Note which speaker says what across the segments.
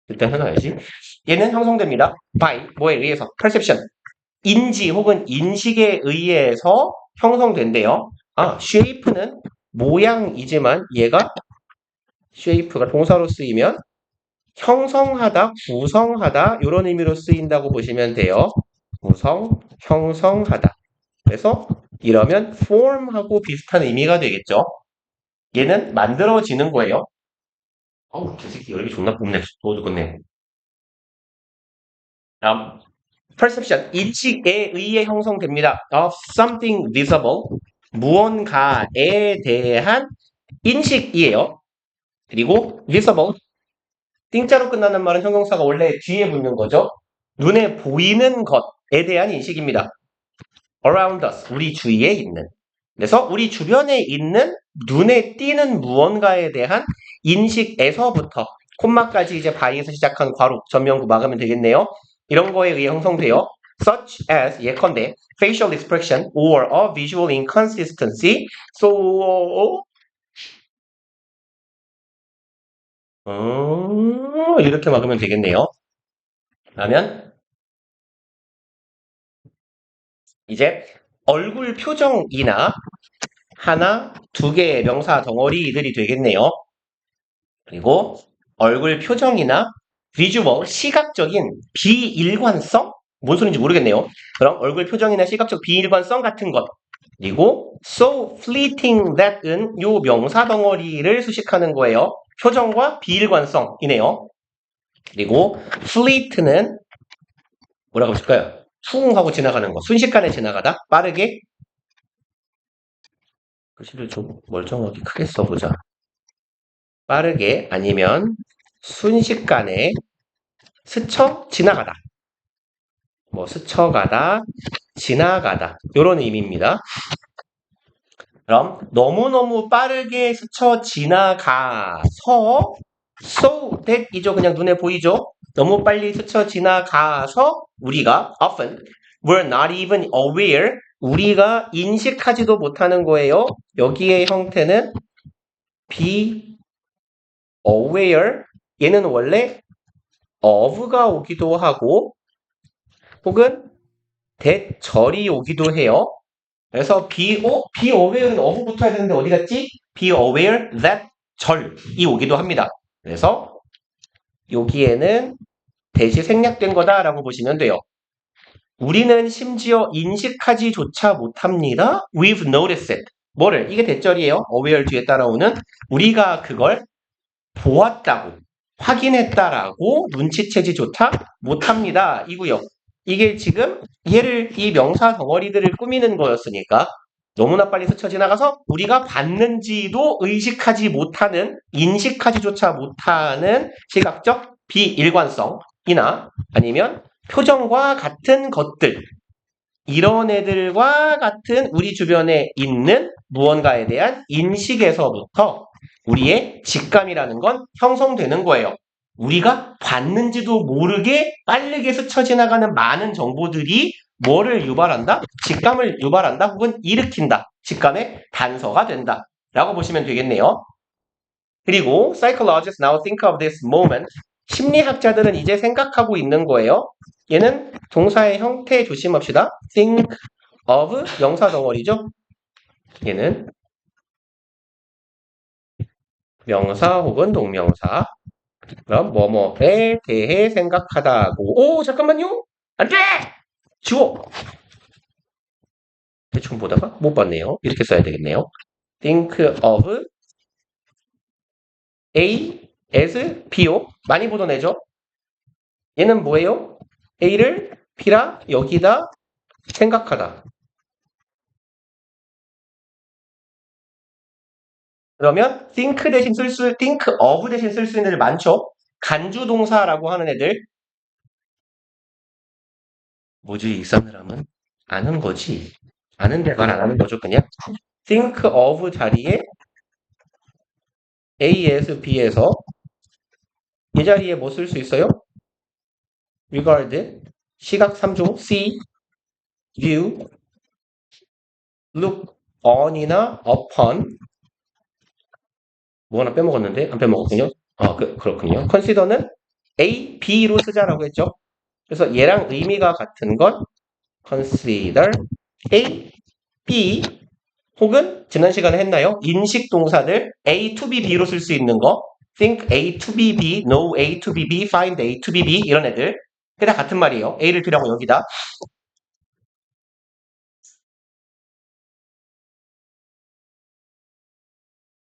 Speaker 1: 일단 해놔야지. 얘는 형성됩니다. by 뭐에 의해서? perception. 인지 혹은 인식에 의해서 형성된대요. shape는 모양이지만 얘가 shape가 동사로 쓰이면 형성하다, 구성하다 이런 의미로 쓰인다고 보시면 돼요. 구성, 형성하다. 그래서 이러면 form하고 비슷한 의미가 되겠죠. 얘는 만들어지는 거예요. 어우, 저 새끼 열기 존나 뽑네. 더워 죽겠네. 다음, perception, 인식에 의해 형성됩니다. of something visible, 무언가에 대한 인식이에요. 그리고 visible, 띵자로 끝나는 말은 형용사가 원래 뒤에 붙는 거죠. 눈에 보이는 것에 대한 인식입니다. around us, 우리 주위에 있는. 그래서 우리 주변에 있는 눈에 띄는 무언가에 대한 인식에서부터 콤마까지 이제 by에서 시작한 괄호, 전면구 막으면 되겠네요. 이런 거에 의해 형성돼요. such as 예컨대 facial expression or a visual inconsistency. So 이렇게 막으면 되겠네요. 그러면 이제 얼굴 표정이나 하나, 두 개의 명사 덩어리들이 되겠네요. 그리고 얼굴 표정이나 비주얼, 시각적인 비일관성? 뭔 소리인지 모르겠네요. 그럼 얼굴 표정이나 시각적 비일관성 같은 것. 그리고 so fleeting that은 요 명사 덩어리를 수식하는 거예요. 표정과 비일관성이네요. 그리고 fleet는 뭐라고 할까요? 쿵 하고 지나가는 거. 순식간에 지나가다. 빠르게. 글씨를 좀 멀쩡하게 크게 써보자. 빠르게 아니면 순식간에 스쳐 지나가다. 뭐 스쳐가다, 지나가다 이런 의미입니다. 그럼 너무너무 빠르게 스쳐 지나가서 so that이죠. 그냥 눈에 보이죠. 너무 빨리 스쳐 지나가서 우리가 often we're not even aware 우리가 인식하지도 못하는 거예요. 여기의 형태는 be aware 얘는 원래 of가 오기도 하고 혹은 대절이 오기도 해요. 그래서 be aware는 of 붙어야 되는데 어디 갔지? be aware that 절이 오기도 합니다. 그래서 여기에는 대시 생략된 거다라고 보시면 돼요. 우리는 심지어 인식하지조차 못합니다. We've noticed it. 뭐를? 이게 대절이에요. aware 뒤에 따라오는 우리가 그걸 보았다고 확인했다라고 눈치채지조차 못합니다. 이구요. 이게 지금 얘를 이 명사 덩어리들을 꾸미는 거였으니까 너무나 빨리 스쳐 지나가서 우리가 봤는지도 의식하지 못하는 인식하지조차 못하는 시각적 비일관성이나 아니면 표정과 같은 것들 이런 애들과 같은 우리 주변에 있는 무언가에 대한 인식에서부터 우리의 직감이라는 건 형성되는 거예요. 우리가 봤는지도 모르게 빠르게 스쳐 지나가는 많은 정보들이 뭐를 유발한다? 직감을 유발한다 혹은 일으킨다. 직감의 단서가 된다. 라고 보시면 되겠네요. 그리고 psychologists now think of this moment. 심리학자들은 이제 생각하고 있는 거예요. 얘는 동사의 형태 조심합시다. think of 명사 덩어리죠. 얘는 명사 혹은 동명사. 그럼 뭐뭐에 대해 생각하다고. 오 잠깐만요. 안 돼. 지워. 대충 보다가 못 봤네요. 이렇게 써야 되겠네요. think of A as B요. 많이 보던 애죠. 얘는 뭐예요? A를 B라 여기다 생각하다. 그러면 think 대신 think of 대신 쓸 수 있는 애들 많죠? 간주 동사라고 하는 애들. 뭐지, 이 사람은? 아는 거지. 아는데 말 안 하는 거죠, 그냥. think of 자리에 A에서 B에서 이 자리에 뭐 쓸 수 있어요? regard, 시각 3조, see, view, look on이나 upon, 뭐 하나 빼먹었는데? 안 빼먹었군요. 그렇군요. consider는 A, B로 쓰자라고 했죠. 그래서 얘랑 의미가 같은 건 consider A, B 혹은 지난 시간에 했나요? 인식 동사들 A to be B로 쓸 수 있는 거 think A to be B, know A to be B, find A to be B 이런 애들 그게 다 같은 말이에요. A를 필요하고 여기다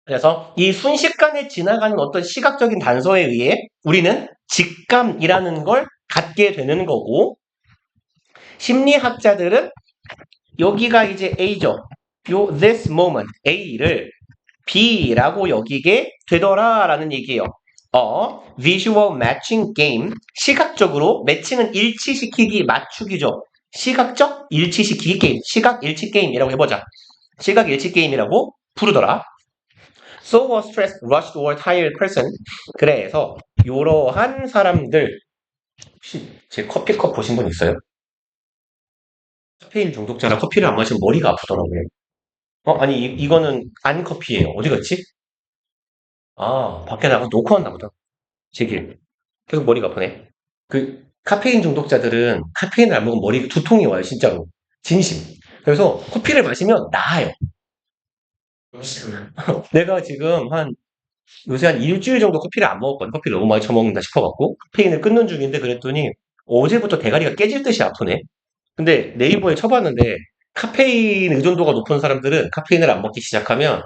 Speaker 1: 그래서 이 순식간에 지나가는 어떤 시각적인 단서에 의해 우리는 직감이라는 걸 갖게 되는 거고 심리학자들은 여기가 이제 A죠. 요 this moment A를 B라고 여기게 되더라라는 얘기예요. visual matching game 시각적으로 매칭은 일치시키기 맞추기죠. 시각적 일치시키기 게임 시각 일치 게임이라고 해보자. 시각 일치 게임이라고 부르더라. So a stressed, rushed or tired person. 그래서 이러한 사람들 혹시 제 커피컵 보신 분 있어요? 카페인 중독자라 커피를 안 마시면 머리가 아프더라고요. 아니 이거는 안 커피예요. 어디 갔지? 아 밖에 나가서 놓고 왔나 보다. 제길 계속 머리가 아프네. 그 카페인 중독자들은 카페인을 안 먹으면 머리 두통이 와요 진짜로. 진심. 그래서 커피를 마시면 나아요. 내가 지금 요새 한 일주일 정도 커피를 안 먹었거든. 커피를 너무 많이 처먹는다 싶어갖고 카페인을 끊는 중인데 그랬더니 어제부터 대가리가 깨질 듯이 아프네. 근데 네이버에 쳐봤는데 카페인 의존도가 높은 사람들은 카페인을 안 먹기 시작하면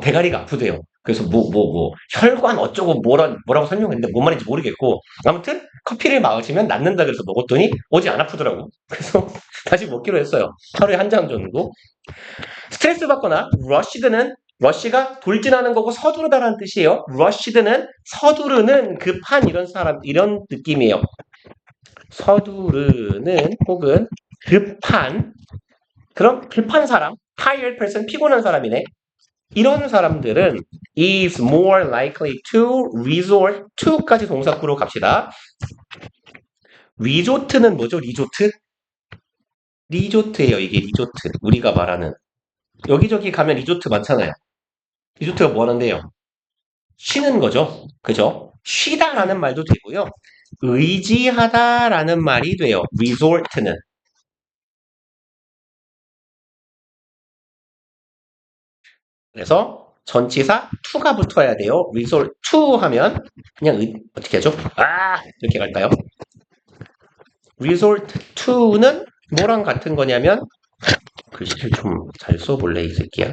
Speaker 1: 대가리가 아프대요. 그래서 혈관 어쩌고 뭐라고 설명했는데 뭔 말인지 모르겠고 아무튼 커피를 마시면 낫는다 그래서 먹었더니 어제 안 아프더라고. 그래서 다시 먹기로 했어요. 하루에 한 잔 정도. 스트레스 받거나 러쉬가 돌진하는 거고 서두르다라는 뜻이에요. 러쉬드는 서두르는 급한 이런 느낌이에요. 서두르는 혹은 급한 그럼 급한 사람, tired person 피곤한 사람이네. 이런 사람들은 is more likely to resort to까지 동사구로 갑시다. 리조트는 뭐죠? 리조트? 리조트예요. 이게 리조트. 우리가 말하는 여기저기 가면 리조트 많잖아요. 리조트가 뭐 하는데요? 쉬는 거죠. 그죠? 쉬다라는 말도 되고요. 의지하다라는 말이 돼요. resort는. 그래서 전치사 to가 붙어야 돼요. resort to 하면 그냥 어떻게 하죠? 이렇게 갈까요? resort to는 뭐랑 같은 거냐면 글씨를 좀 잘 써볼래 이 새끼야.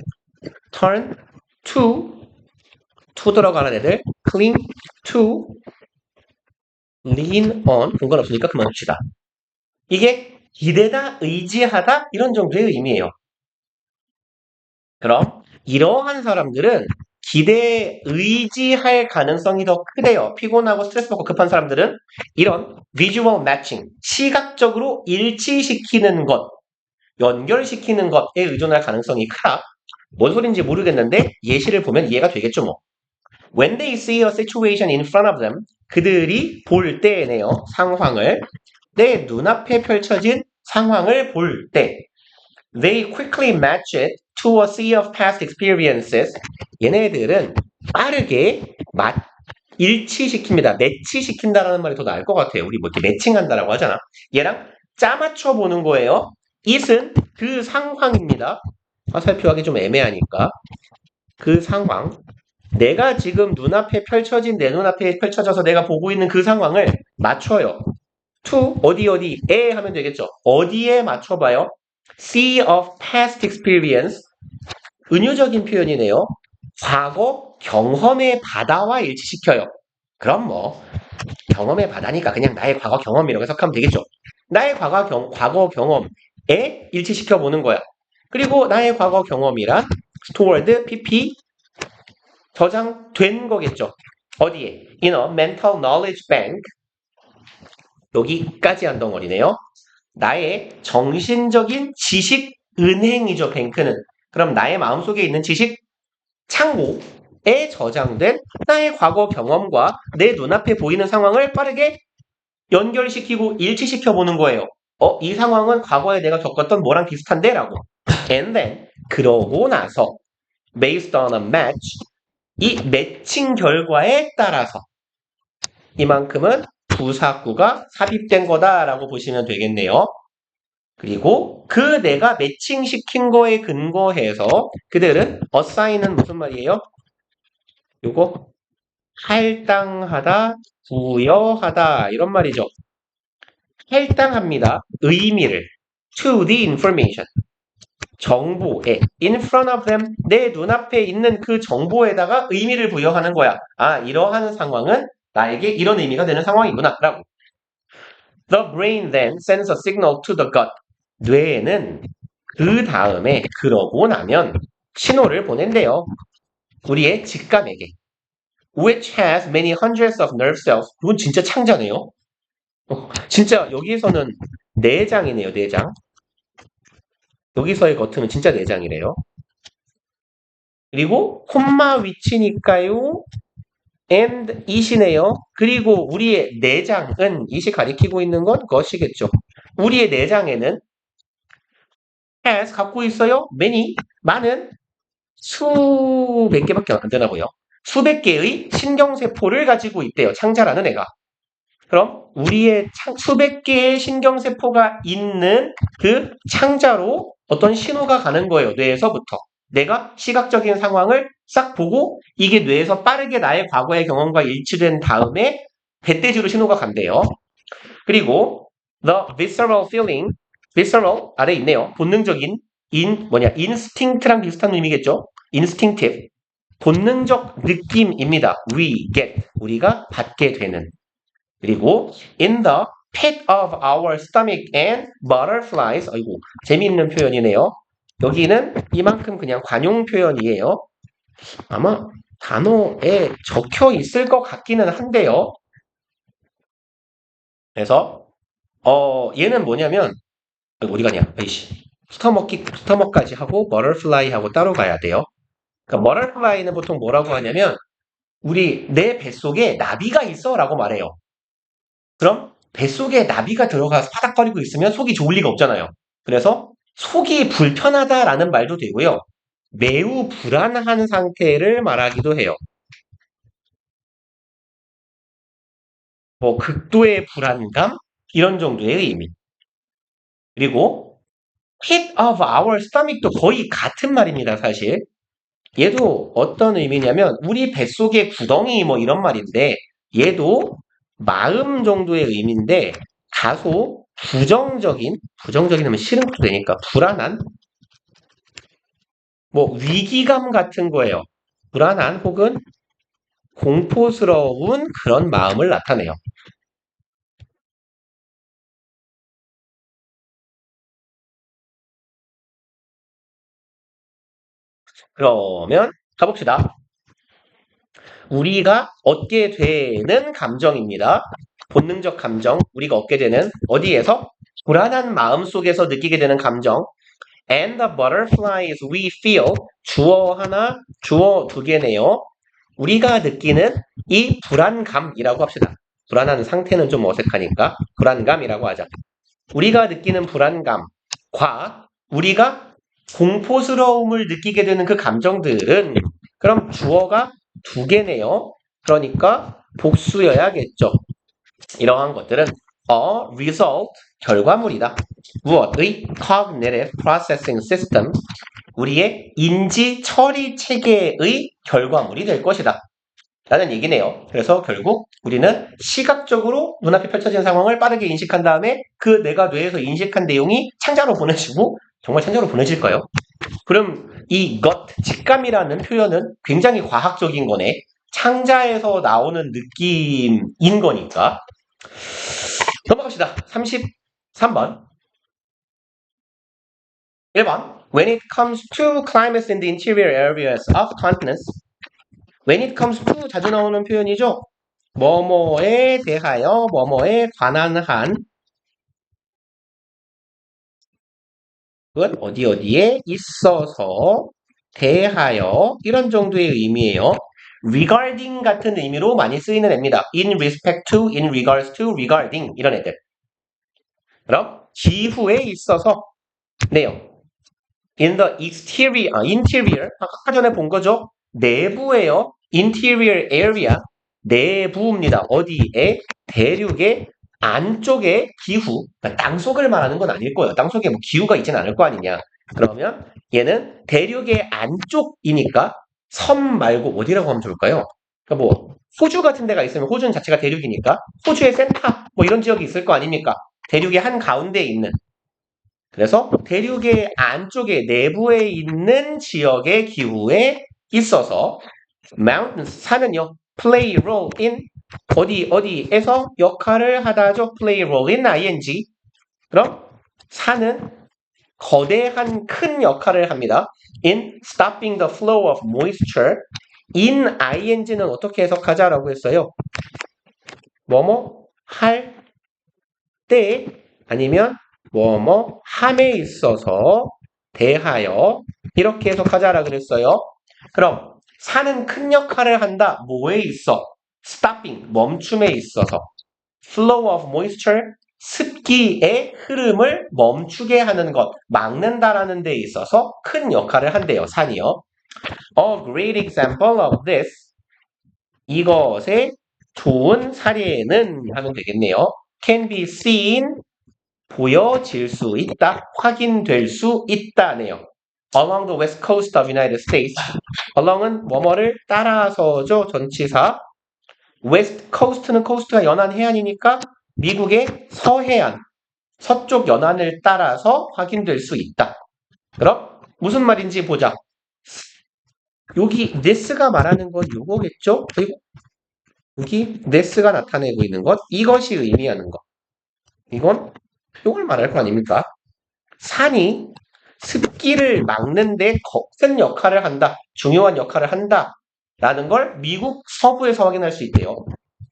Speaker 1: turn to 들어가는 애들 cling to lean on 공간 없으니까 그만둡시다. 이게 기대다, 의지하다 이런 정도의 의미예요. 그럼 이러한 사람들은 기대에 의지할 가능성이 더 크대요. 피곤하고 스트레스 받고 급한 사람들은 이런 visual matching, 시각적으로 일치시키는 것, 연결시키는 것에 의존할 가능성이 크다. 뭔 소린지 모르겠는데 예시를 보면 이해가 되겠죠 뭐. When they see a situation in front of them, 그들이 볼 때네요. 상황을 내 눈앞에 펼쳐진 상황을 볼 때 they quickly match it to a sea of past experiences. 얘네들은 빠르게 일치시킵니다. 매치시킨다라는 말이 더 나을 것 같아요. 우리 뭐 이렇게 매칭한다라고 하잖아. 얘랑 짜맞춰 보는 거예요. it은 그 상황입니다. 화살표하기 좀 애매하니까. 그 상황. 내가 지금 내 눈앞에 펼쳐져서 내가 보고 있는 그 상황을 맞춰요. to 어디에 하면 되겠죠. 어디에 맞춰봐요. sea of past experience 은유적인 표현이네요. 과거 경험의 바다와 일치시켜요. 그럼 뭐 경험의 바다니까 그냥 나의 과거 경험이라고 해석하면 되겠죠. 나의 과거 경험에 일치시켜 보는 거야. 그리고 나의 과거 경험이란 stored pp 저장된 거겠죠. 어디에? In a mental knowledge bank 여기까지 한 덩어리네요. 나의 정신적인 지식 은행이죠. 뱅크는. 그럼 나의 마음속에 있는 지식 창고에 저장된 나의 과거 경험과 내 눈앞에 보이는 상황을 빠르게 연결시키고 일치시켜 보는 거예요. 이 상황은 과거에 내가 겪었던 뭐랑 비슷한데? 라고. And then 그러고 나서 based on a match 이 매칭 결과에 따라서 이만큼은 부사구가 삽입된 거다라고 보시면 되겠네요. 그리고 그 내가 매칭시킨 거에 근거해서 그들은 assign은 무슨 말이에요? 요거 할당하다, 부여하다 이런 말이죠. 할당합니다. 의미를 to the information 정보에 in front of them 내 눈앞에 있는 그 정보에다가 의미를 부여하는 거야. 아 이러한 상황은 나에게 이런 의미가 되는 상황이구나 라고. The brain then sends a signal to the gut. 뇌에는 그 다음에 그러고 나면 신호를 보낸대요. 우리의 직감에게. Which has many hundreds of nerve cells. 이건 진짜 창자네요. 진짜 여기에서는 내장이네요. 내장. 여기서의 겉은 진짜 내장이래요. 그리고 콤마 위치니까요. and 이시네요. 그리고 우리의 내장은 이시 가리키고 있는 건 것이겠죠. 우리의 내장에는 has 갖고 있어요. many 많은 수백 개밖에 안 되나고요. 수백 개의 신경세포를 가지고 있대요. 창자라는 애가. 그럼 우리의 수백 개의 신경세포가 있는 그 창자로 어떤 신호가 가는 거예요. 뇌에서부터. 내가 시각적인 상황을 싹 보고 이게 뇌에서 빠르게 나의 과거의 경험과 일치된 다음에 배대지로 신호가 간대요. 그리고 the visceral feeling, visceral 아래 있네요. 본능적인 instinct랑 비슷한 의미겠죠. instinctive, 본능적 느낌입니다. we get, 우리가 받게 되는. 그리고 in the pit of our stomach and butterflies. 아이고 재미있는 표현이네요. 여기는 이만큼 그냥 관용 표현이에요. 아마 단어에 적혀 있을 것 같기는 한데요. 그래서 얘는 뭐냐면 어디 가냐? 아이씨. 스토머까지 하고 butterfly하고 따로 가야 돼요. 그러니까 butterfly는 보통 뭐라고 하냐면 우리 내 뱃속에 나비가 있어라고 말해요. 그럼 뱃속에 나비가 들어가서 파닥거리고 있으면 속이 좋을 리가 없잖아요. 그래서 속이 불편하다라는 말도 되고요. 매우 불안한 상태를 말하기도 해요. 뭐 극도의 불안감 이런 정도의 의미. 그리고 pit of our stomach도 거의 같은 말입니다. 사실. 얘도 어떤 의미냐면 우리 뱃속의 구덩이 뭐 이런 말인데 얘도 마음 정도의 의미인데 다소 부정적이면 싫은 것도 되니까 불안한 뭐 위기감 같은 거예요. 불안한 혹은 공포스러운 그런 마음을 나타내요. 그러면 가봅시다. 우리가 얻게 되는 감정입니다. 본능적 감정, 우리가 얻게 되는 어디에서? 불안한 마음 속에서 느끼게 되는 감정. And the butterflies we feel. 주어 하나, 주어 두 개네요. 우리가 느끼는 이 불안감이라고 합시다. 불안한 상태는 좀 어색하니까 불안감이라고 하자. 우리가 느끼는 불안감과 우리가 공포스러움을 느끼게 되는 그 감정들은 그럼 주어가 두 개네요. 그러니까 복수여야겠죠. 이러한 것들은 a result, 결과물이다. 무엇의? cognitive processing system, 우리의 인지 처리 체계의 결과물이 될 것이다. 라는 얘기네요. 그래서 결국 우리는 시각적으로 눈앞에 펼쳐진 상황을 빠르게 인식한 다음에 그 내가 뇌에서 인식한 내용이 창자로 보내지고 정말 창자로 보내질까요? 그럼 이 gut, 직감이라는 표현은 굉장히 과학적인 거네. 창자에서 나오는 느낌인 거니까. 넘어갑시다. 33번. 1번. When it comes to climates in the interior areas of continents. When it comes to 자주 나오는 표현이죠. 뭐뭐에 대하여, 뭐뭐에 관한 한. 그건 어디에 있어서, 대하여 이런 정도의 의미예요. regarding 같은 의미로 많이 쓰이는 애입니다. in respect to, in regards to, regarding 이런 애들. 그럼 기후에 있어서 네요. in the interior, 아까 전에 본 거죠. 내부에요. interior area, 내부입니다. 어디에? 대륙의 안쪽의 기후, 그러니까 땅속을 말하는 건 아닐 거예요. 땅속에 뭐 기후가 있지는 않을 거 아니냐. 그러면 얘는 대륙의 안쪽이니까 섬 말고 어디라고 하면 좋을까요? 그러니까 뭐 호주 같은 데가 있으면 호주는 자체가 대륙이니까 호주의 센터 뭐 이런 지역이 있을 거 아닙니까? 대륙의 한 가운데에 있는. 그래서 대륙의 안쪽에 내부에 있는 지역의 기후에 있어서 mountains 산은요 play role in 어디에서 역할을 하다죠. play role in ing. 그럼 산은 거대한 큰 역할을 합니다. in stopping the flow of moisture. in ing는 어떻게 해석하자라고 했어요? 뭐뭐 할 때 아니면 뭐뭐 함에 있어서 대하여 이렇게 해석하자라 그랬어요. 그럼 산은 큰 역할을 한다. 뭐에 있어? stopping 멈춤에 있어서 flow of moisture 습기의 흐름을 멈추게 하는 것, 막는다라는 데 있어서 큰 역할을 한대요. 산이요. A great example of this. 이것의 좋은 사례는 하면 되겠네요. Can be seen 보여질 수 있다, 확인될 수 있다네요. Along the west coast of United States. along은 뭐뭐를 따라서죠. 전치사. west coast는 coast가 연안 해안이니까 미국의 서해안, 서쪽 연안을 따라서 확인될 수 있다. 그럼 무슨 말인지 보자. 여기 this가 말하는 건 요거겠죠? 그리고 여기 this가 나타내고 있는 것, 이것이 의미하는 것. 이건 요걸 말할 거 아닙니까? 산이 습기를 막는데 큰 역할을 한다. 중요한 역할을 한다. 라는 걸 미국 서부에서 확인할 수 있대요.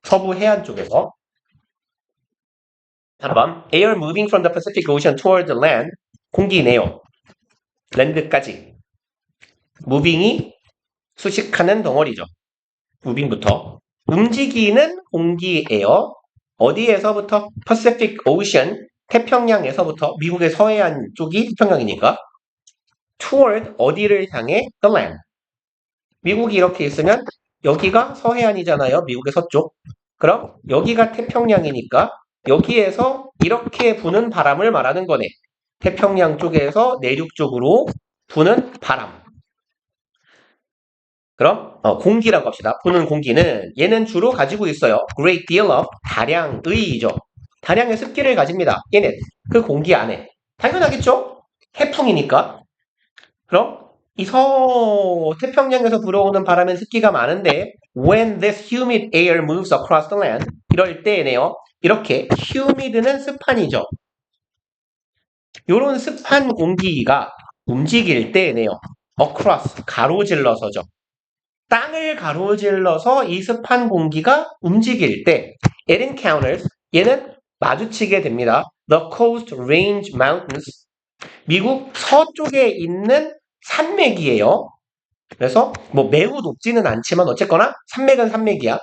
Speaker 1: 서부 해안 쪽에서. 3번 Air moving from the Pacific Ocean toward the land. 공기네요. 랜드까지. moving이 수식하는 덩어리죠. moving부터. 움직이는 공기예요. 어디에서부터? Pacific Ocean. 태평양에서부터 미국의 서해안 쪽이 태평양이니까 toward 어디를 향해? the land. 미국이 이렇게 있으면 여기가 서해안이잖아요. 미국의 서쪽. 그럼 여기가 태평양이니까 여기에서 이렇게 부는 바람을 말하는 거네. 태평양 쪽에서 내륙 쪽으로 부는 바람. 그럼 공기라고 합시다. 부는 공기는 얘는 주로 가지고 있어요. great deal of 다량의죠. 다량의 습기를 가집니다. 얘는 그 공기 안에. 당연하겠죠? 해풍이니까. 그럼 이 태평양에서 불어오는 바람엔 습기가 많은데 when this humid air moves across the land 이럴 때네요. 이렇게 humid는 습한이죠. 요런 습한 공기가 움직일 때네요. across 가로질러서죠. 땅을 가로질러서 이 습한 공기가 움직일 때 it encounters 얘는 마주치게 됩니다. The coast range mountains 미국 서쪽에 있는 산맥이에요. 그래서 뭐 매우 높지는 않지만 어쨌거나 산맥은 산맥이야.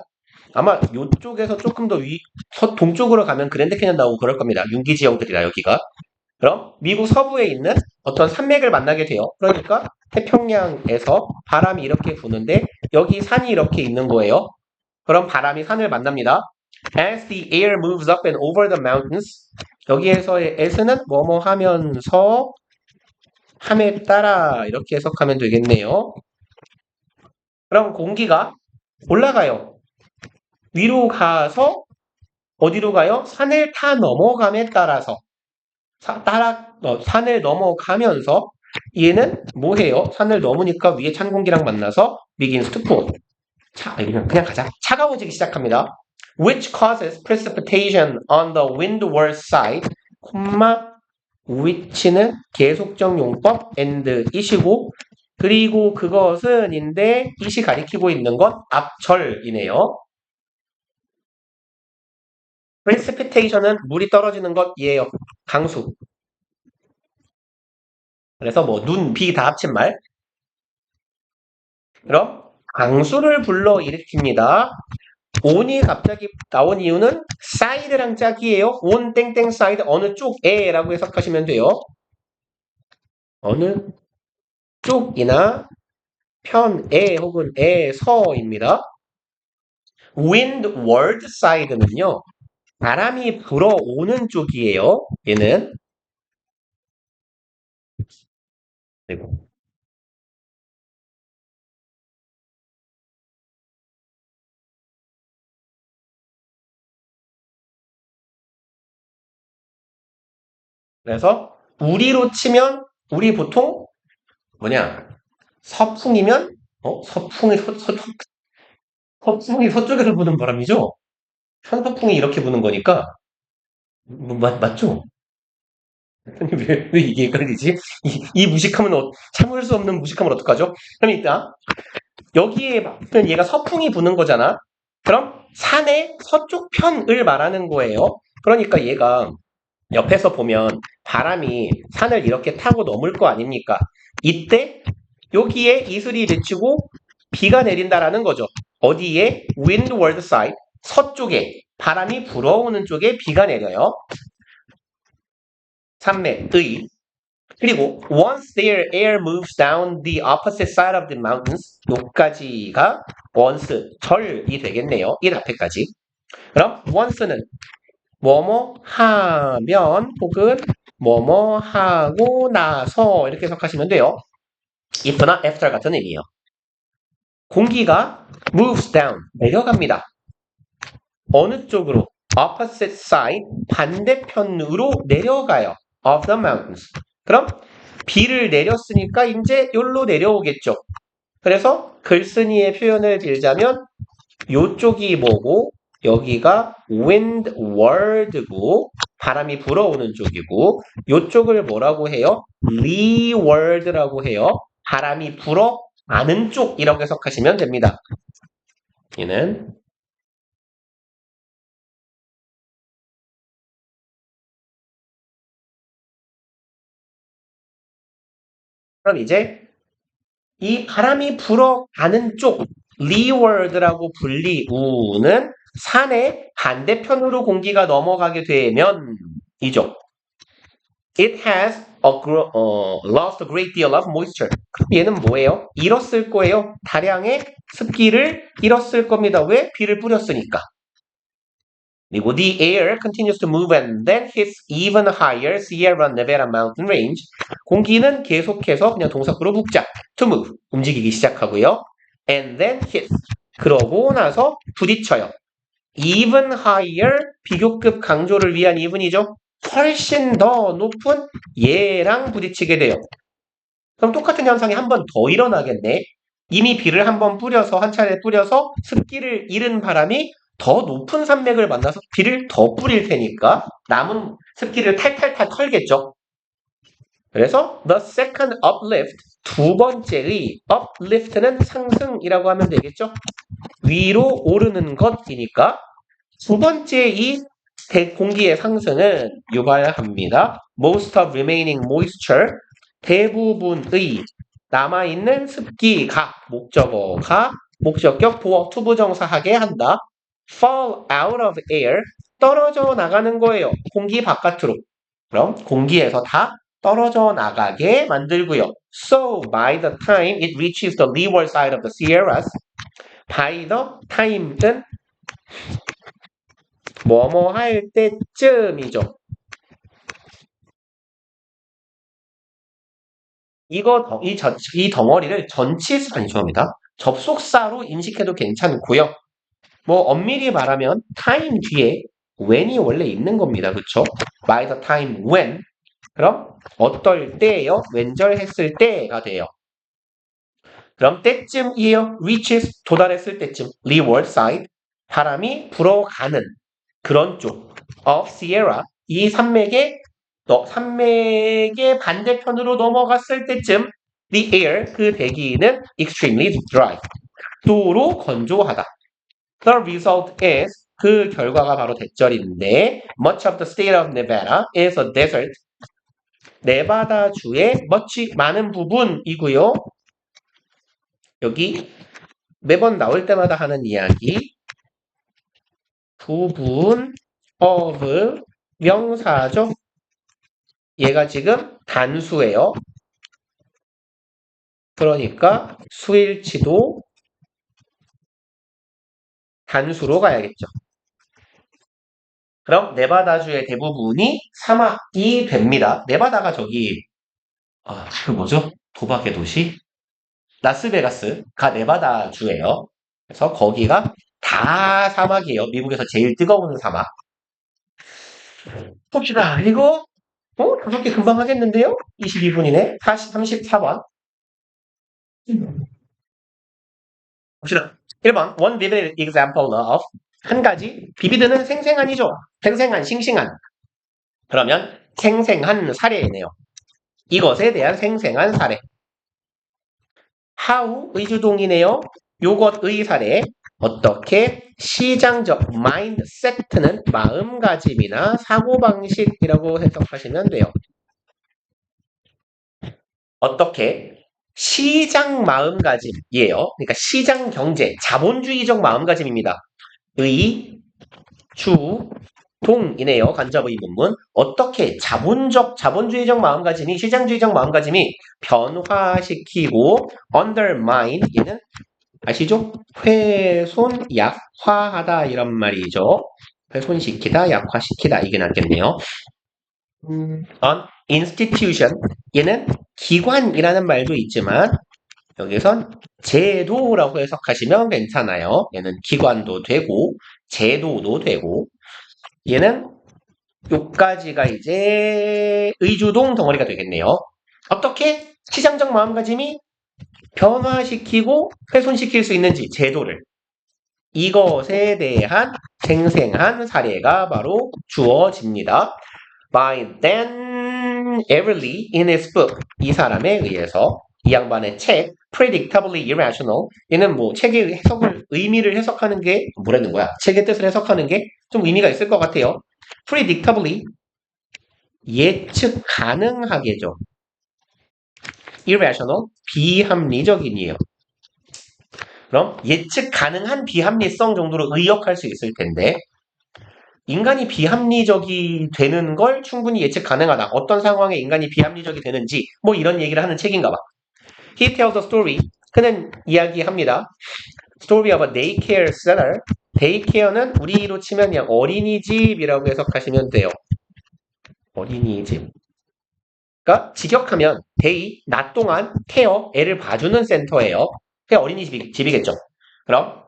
Speaker 1: 아마 이쪽에서 조금 더 동쪽으로 가면 그랜드 캐년 나오고 그럴 겁니다. 융기 지역들이라 여기가. 그럼 미국 서부에 있는 어떤 산맥을 만나게 돼요. 그러니까 태평양에서 바람이 이렇게 부는데 여기 산이 이렇게 있는 거예요. 그럼 바람이 산을 만납니다. As the air moves up and over the mountains 여기에서의 as는 뭐뭐 하면서 함에 따라 이렇게 해석하면 되겠네요. 그럼 공기가 올라가요. 위로 가서 어디로 가요? 산을 타 넘어감에 따라서 산을 넘어가면서 얘는 뭐해요? 산을 넘으니까 위에 찬 공기랑 만나서 begins to cool. 그냥 가자. 차가워지기 시작합니다. Which causes precipitation on the windward side, which는 계속적 용법 and 이시고 그리고 그것은인데 이시 가리키고 있는 건 앞절이네요. precipitation은 물이 떨어지는 것이에요. 강수. 그래서 뭐 눈, 비 다 합친 말. 그럼 강수를 불러일으킵니다. on이 갑자기 나온 이유는 side랑 짝이에요. on 땡땡 side 어느 쪽에 라고 해석하시면 돼요. 어느 쪽이나 편에 혹은 에서입니다. windward side는요. 바람이 불어오는 쪽이에요. 얘는. 그리고 그래서 우리로 치면 우리 보통 뭐냐? 서풍이면 서풍이 서쪽에서 부는 바람이죠. 편서풍이 이렇게 부는 거니까 맞죠? 왜 이게 헷갈리지? 이 무식함은 참을 수 없는 무식함은 어떡하죠? 그럼 일단 여기에 보면 얘가 서풍이 부는 거잖아. 그럼 산의 서쪽 편을 말하는 거예요. 그러니까 얘가 옆에서 보면 바람이 산을 이렇게 타고 넘을 거 아닙니까? 이때 여기에 이슬이 맺히고 비가 내린다라는 거죠. 어디에? windward side, 서쪽에 바람이 불어오는 쪽에 비가 내려요. 산맥의. 그리고 once their air moves down the opposite side of the mountains, 요까지가 once, 절이 되겠네요. 이 앞에까지. 그럼 once는 뭐뭐 하면 혹은 뭐뭐 하고 나서 이렇게 해석하시면 돼요. if나 after 같은 의미예요. 공기가 moves down, 내려갑니다. 어느 쪽으로? opposite side, 반대편으로 내려가요. of the mountains. 그럼 비를 내렸으니까 이제 여기로 내려오겠죠. 그래서 글쓴이의 표현을 빌자면 요쪽이 뭐고 여기가 windward고 바람이 불어오는 쪽이고 요쪽을 뭐라고 해요? leeward라고 해요. 바람이 불어가는 쪽이라고 해석하시면 됩니다. 얘는 그럼 이제 이 바람이 불어가는 쪽 leeward라고 불리우는 산의 반대편으로 공기가 넘어가게 되면이죠. It has lost a great deal of moisture. 그럼 얘는 뭐예요? 잃었을 거예요. 다량의 습기를 잃었을 겁니다. 왜? 비를 뿌렸으니까. 그리고 the air continues to move and then hits even higher Sierra Nevada mountain range. 공기는 계속해서 그냥 동사구로 묵자. to move. 움직이기 시작하고요. and then hits. 그러고 나서 부딪혀요. even higher 비교급 강조를 위한 even이죠. 훨씬 더 높은 얘랑 부딪히게 돼요. 그럼 똑같은 현상이 한 번 더 일어나겠네. 이미 비를 한 번 뿌려서 한 차례 뿌려서 습기를 잃은 바람이 더 높은 산맥을 만나서 비를 더 뿌릴 테니까 남은 습기를 탈탈탈 털겠죠. 그래서 the second uplift, 두 번째의 uplift는 상승이라고 하면 되겠죠. 위로 오르는 것이니까 두 번째 이 공기의 상승은 유발합니다. Most of remaining moisture, 대부분의 남아있는 습기가 목적어가 목적격 보어 투부정사하게 한다. Fall out of air, 떨어져 나가는 거예요. 공기 바깥으로. 그럼 공기에서 다 떨어져 나가게 만들고요. So by the time it reaches the leeward side of the Sierras, by the time는 뭐뭐 할 때쯤이죠. 이 덩어리를 죄송합니다. 접속사로 인식해도 괜찮고요. 뭐 엄밀히 말하면 time 뒤에 when이 원래 있는 겁니다. 그쵸? by the time when. 그럼 어떨 때예요? 왼절했을 때가 돼요. 그럼 때쯤이에요. reaches 도달했을 때쯤. leeward side. 바람이 불어가는 그런 쪽. of Sierra. 이 산맥의 반대편으로 넘어갔을 때쯤 the air, 그 대기는 extremely dry, 극도로 건조하다. The result is, 그 결과가 바로 대절인데 much of the state of Nevada is a desert. 네바다주의 much, 많은 부분이고요. 여기 매번 나올 때마다 하는 이야기 부분 of 명사죠. 얘가 지금 단수예요. 그러니까 수일치도 단수로 가야겠죠. 그럼 네바다주의 대부분이 사막이 됩니다. 네바다가 저기 그 뭐죠? 도박의 도시? 라스베가스가 네바다주예요. 그래서 거기가 다 사막이에요. 미국에서 제일 뜨거운 사막. 봅시다. 그리고 5개 금방 하겠는데요? 22분이네. 34번. 봅시다. 1번. One vivid example of 한 가지. 비비드는 생생한이죠. 생생한, 싱싱한. 그러면 생생한 사례이네요. 이것에 대한 생생한 사례. how 의주동이네요. 요것의 사례. 어떻게 시장적 mindset는 마음가짐이나 사고방식이라고 해석하시면 돼요. 어떻게 시장 마음가짐이에요. 그러니까 시장 경제, 자본주의적 마음가짐입니다. 의, 주, 동이네요. 간접 의문문. 어떻게 자본주의적 마음가짐이 시장주의적 마음가짐이 변화시키고 undermine 얘는 아시죠? 훼손, 약화하다 이런 말이죠. 훼손시키다, 약화시키다 이게 낫겠네요. institution 얘는 기관이라는 말도 있지만 여기선 제도라고 해석하시면 괜찮아요. 얘는 기관도 되고 제도도 되고 얘는 요까지가 이제 의주동 덩어리가 되겠네요. 어떻게 시장적 마음가짐이 변화시키고 훼손시킬 수 있는지 제도를 이것에 대한 생생한 사례가 바로 주어집니다. By Dan Everly in his book 이 사람에 의해서 이 양반의 책 Predictably Irrational 얘는 뭐 책의 해석을 의미를 해석하는 게 뭐라는 거야? 책의 뜻을 해석하는 게 좀 의미가 있을 것 같아요. Predictably 예측 가능하게죠. Irrational 비합리적인이에요. 그럼 예측 가능한 비합리성 정도로 의역할 수 있을 텐데 인간이 비합리적이 되는 걸 충분히 예측 가능하다. 어떤 상황에 인간이 비합리적이 되는지 뭐 이런 얘기를 하는 책인가 봐. He tells a story. 그는 이야기합니다. Story of a daycare center. daycare는 우리로 치면 그냥 어린이집이라고 해석하시면 돼요. 어린이집. 그러니까 직역하면 day, 낮 동안 케어, 애를 봐주는 센터예요. 그게 어린이집이겠죠. 그럼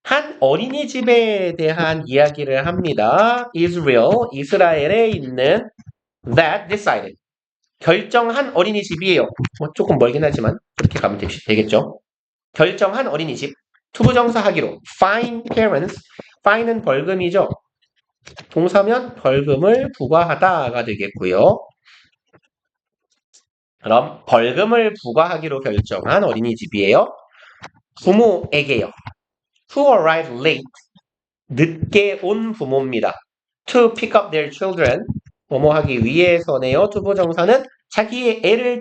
Speaker 1: 한 어린이집에 대한 이야기를 합니다. Israel, 이스라엘에 있는 that decided. 결정한 어린이집이에요. 뭐 조금 멀긴 하지만 그렇게 가면 되겠죠. 결정한 어린이집. 투부정사하기로 fine parents. fine은 벌금이죠. 동사면 벌금을 부과하다가 되겠고요. 그럼 벌금을 부과하기로 결정한 어린이집이에요. 부모에게요. To arrive late. 늦게 온 부모입니다. To pick up their children. 뭐뭐 하기 위해서네요. 투부정사는 자기의 애를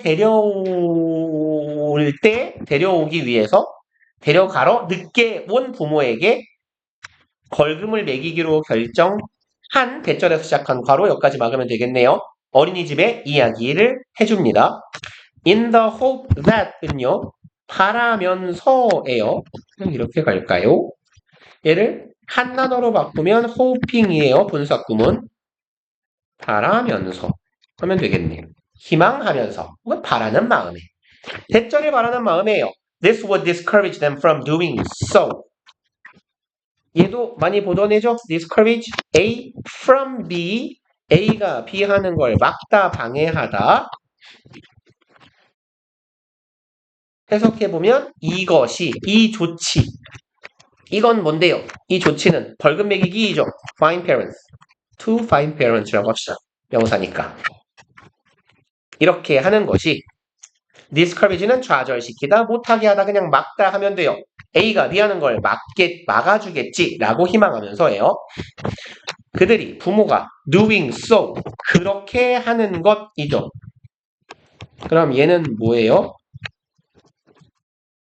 Speaker 1: 데려오기 위해서 데려가러 늦게 온 부모에게 벌금을 매기기로 결정한 대절에서 시작한 괄호 여기까지 막으면 되겠네요. 어린이집의 이야기를 해줍니다. In the hope that은요. 바라면서예요. 이렇게 갈까요? 얘를 한 단어로 바꾸면 hoping이에요. 분사구문. 바라면서 하면 되겠네요. 희망하면서 혹은 바라는 마음에. 대절을 바라는 마음이에요. This would discourage them from doing so. 얘도 많이 보던 애죠? discourage A from B. A가 B 하는 걸 막다, 방해하다. 해석해보면 이것이, 이 조치. 이건 뭔데요? 이 조치는 벌금 매기기이죠. fine parents. to fine parents라고 합시다. 명사니까. 이렇게 하는 것이 discourage는 좌절시키다, 못하게 하다, 그냥 막다 하면 돼요. A가 B 하는 걸 막아주겠지 라고 희망하면서예요. 그들이 부모가 doing so 그렇게 하는 것이죠. 그럼 얘는 뭐예요?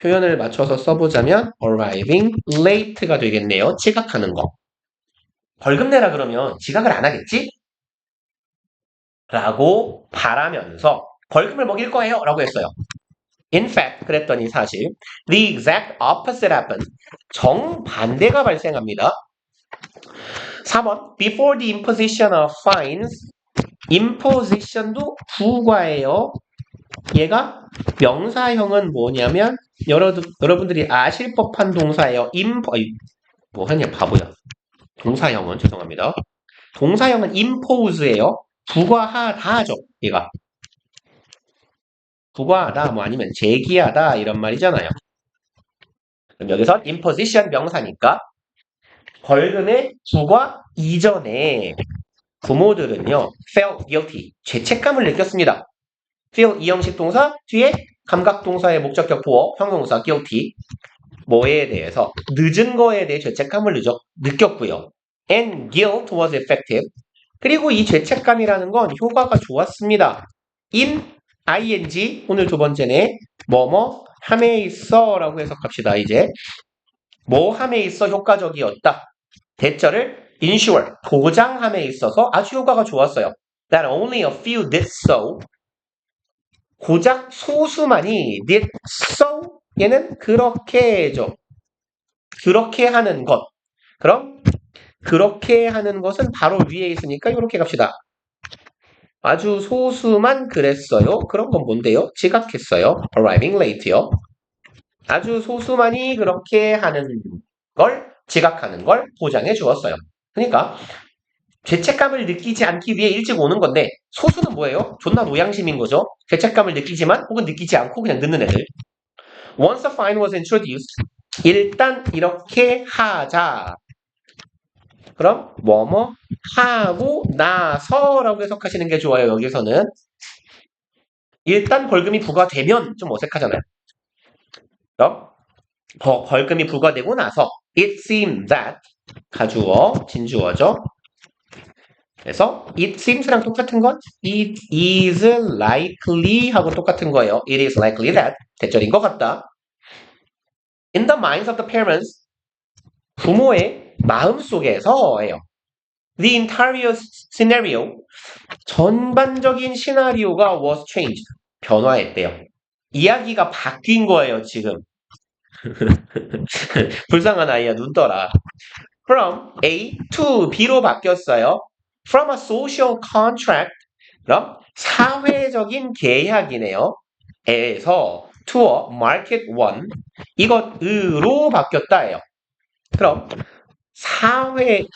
Speaker 1: 표현을 맞춰서 써보자면 arriving late가 되겠네요. 지각하는 거. 벌금 내라 그러면 지각을 안 하겠지? 라고 바라면서 벌금을 먹일 거예요 라고 했어요. In fact, 그랬더니 사실 the exact opposite happened. 정반대가 발생합니다. 4번 Before the imposition of fines, imposition도 부과예요. 얘가 명사형은 뭐냐면 여러분들이 아실 법한 동사예요. 뭐 하냐 바보야. 동사형은 죄송합니다. 동사형은 impose예요. 부과하다죠. 얘가 부과하다 뭐 아니면 제기하다 이런 말이잖아요. 그럼 여기서 imposition 명사니까 벌금의 부과 이전에 부모들은요 felt guilty 죄책감을 느꼈습니다. feel 이형식 동사 뒤에 감각동사의 목적격 보어 형용사 guilty 뭐에 대해서 늦은 거에 대해 죄책감을 느꼈고요. And guilt was effective. 그리고 이 죄책감이라는 건 효과가 좋았습니다. in ing 오늘 두 번째네 뭐뭐 함에 있어 라고 해석합시다. 이제 뭐 함에 있어 효과적이었다. 대절을 ensure 보장함에 있어서 아주 효과가 좋았어요. That only a few did so. 고작 소수만이 did so 얘는 그렇게죠. 그렇게 하는 것. 그럼 그렇게 하는 것은 바로 위에 있으니까 이렇게 갑시다. 아주 소수만 그랬어요. 그런 건 뭔데요? 지각했어요. arriving late요. 아주 소수만이 그렇게 하는 걸 지각하는 걸 보장해 주었어요. 그러니까 죄책감을 느끼지 않기 위해 일찍 오는 건데 소수는 뭐예요? 존나 노양심인 거죠. 죄책감을 느끼지만 혹은 느끼지 않고 그냥 늦는 애들. Once a fine was introduced, 일단 이렇게 하자. 그럼 뭐뭐 하고 나서라고 해석하시는 게 좋아요. 여기서는 일단 벌금이 부과되면 좀 어색하잖아요. 그럼 벌금이 부과되고 나서 it seemed that 가주어 진주어죠. 그래서 it seems랑 똑같은 건 it is likely 하고 똑같은 거예요. It is likely that 대절인 것 같다. In the minds of the parents 부모의 마음속에서예요. The entire scenario 전반적인 시나리오가 was changed 변화했대요. 이야기가 바뀐 거예요 지금. 불쌍한 아이야 눈 떠라. From A to B로 바뀌었어요. From a social contract 그럼 사회적인 계약이네요. 에서 to a market one 이것으로 바뀌었다예요. 그럼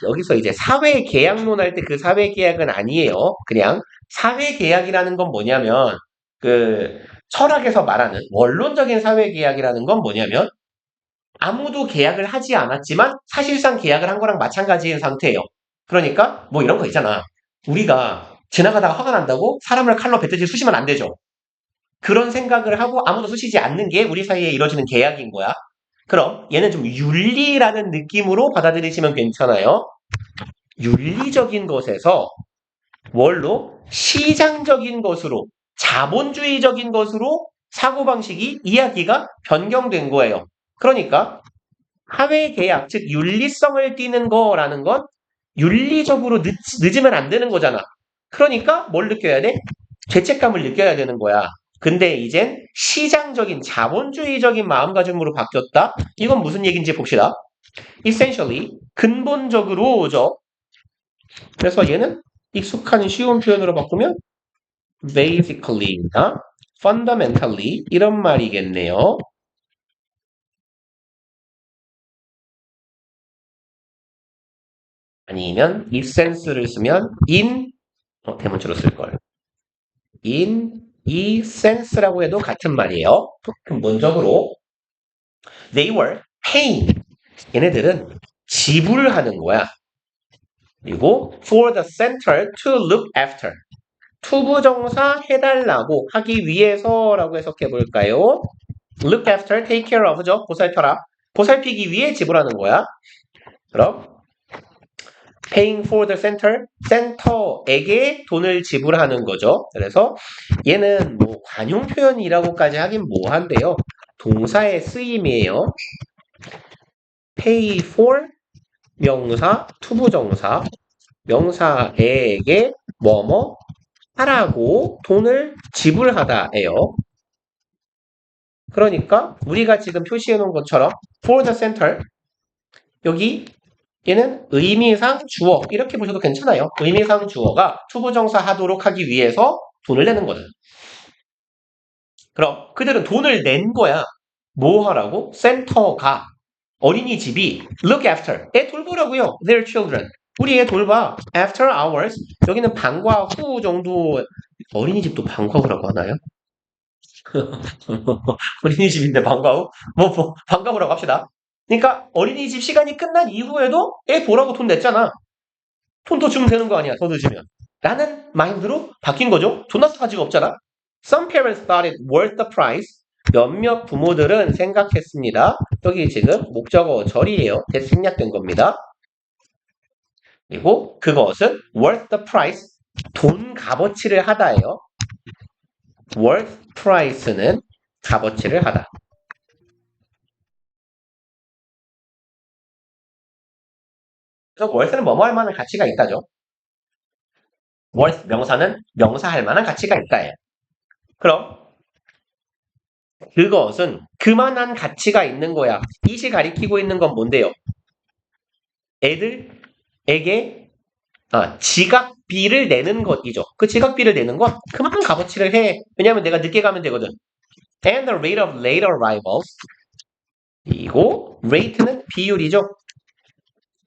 Speaker 1: 여기서 이제 사회 계약론 할 때 그 사회 계약은 아니에요. 그냥 사회 계약이라는 건 뭐냐면 그 철학에서 말하는 원론적인 사회 계약이라는 건 뭐냐면 아무도 계약을 하지 않았지만 사실상 계약을 한 거랑 마찬가지인 상태예요. 그러니까 뭐 이런 거 있잖아. 우리가 지나가다가 화가 난다고 사람을 칼로 배트지 쑤시면 안 되죠. 그런 생각을 하고 아무도 쑤시지 않는 게 우리 사이에 이루어지는 계약인 거야. 그럼 얘는 좀 윤리라는 느낌으로 받아들이시면 괜찮아요. 윤리적인 것에서 뭘로? 시장적인 것으로, 자본주의적인 것으로 사고방식이, 이야기가 변경된 거예요. 그러니까 사회계약, 즉 윤리성을 띠는 거라는 건 윤리적으로 늦으면 안 되는 거잖아. 그러니까 뭘 느껴야 돼? 죄책감을 느껴야 되는 거야. 근데 이젠 시장적인 자본주의적인 마음가짐으로 바뀌었다? 이건 무슨 얘기인지 봅시다. essentially 근본적으로죠. 그래서 얘는 익숙한 쉬운 표현으로 바꾸면 basically나 fundamentally 이런 말이겠네요. 아니면 essence를 쓰면 대문자로 쓸걸. in essence라고 해도 같은 말이에요. 근본적으로 they were paying 얘네들은 지불하는 거야. 그리고 for the center to look after 투부정사 해달라고 하기 위해서라고 해석해 볼까요? look after, take care of죠. 보살펴라. 보살피기 위해 지불하는 거야. 그럼 paying for the center, 센터에게 돈을 지불하는 거죠. 그래서 얘는 뭐 관용 표현이라고까지 하긴 뭐한데요. 동사의 쓰임이에요. pay for 명사, 투부정사, 명사에게 뭐뭐 하라고 돈을 지불하다예요. 그러니까 우리가 지금 표시해 놓은 것처럼 for the center 여기 얘는 의미상 주어 이렇게 보셔도 괜찮아요. 의미상 주어가 투부정사 하도록 하기 위해서 돈을 내는 거죠. 그럼 그들은 돈을 낸 거야. 뭐 하라고? 센터가 어린이집이 look after 애 돌보라고요. Their children 우리 애 돌봐. After hours 여기는 방과 후 정도 어린이집도 방과 후라고 하나요? 어린이집인데 방과 후? 방과 후라고 합시다. 그러니까 어린이집 시간이 끝난 이후에도 애 보라고 돈 냈잖아. 돈 더 주면 되는 거 아니야, 더 늦으면. 라는 마인드로 바뀐 거죠. 존나 싸가지가 없잖아. Some parents thought it worth the price. 몇몇 부모들은 생각했습니다. 여기 지금 목적어 절이에요. 대생략된 겁니다. 그리고 그것은 worth the price. 돈 값어치를 하다예요. worth price는 값어치를 하다. 그래서 worth는 뭐뭐 할 만한 가치가 있다죠. worth 명사는 명사할 만한 가치가 있다예요. 그럼 그것은 그만한 가치가 있는 거야. 이시 가리키고 있는 건 뭔데요? 애들에게 지각비를 내는 것이죠. 그 지각비를 내는 건 그만한 값어치를 해. 왜냐하면 내가 늦게 가면 되거든. And the rate of late arrivals. 그리고 rate는 비율이죠.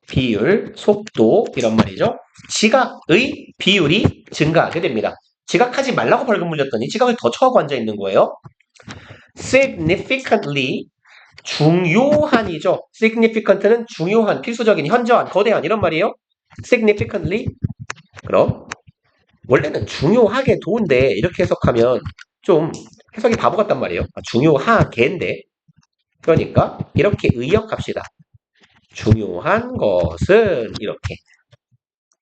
Speaker 1: 비율, 속도 이런 말이죠. 지각의 비율이 증가하게 됩니다. 지각하지 말라고 벌금 물렸더니 지각을 더 쳐하고 앉아 있는 거예요. significantly 중요한이죠. significant는 중요한, 필수적인, 현저한, 거대한 이런 말이에요. significantly 그럼 원래는 중요하게 도운데 이렇게 해석하면 좀 해석이 바보 같단 말이에요. 중요하게인데 그러니까 이렇게 의역합시다. 중요한 것은 이렇게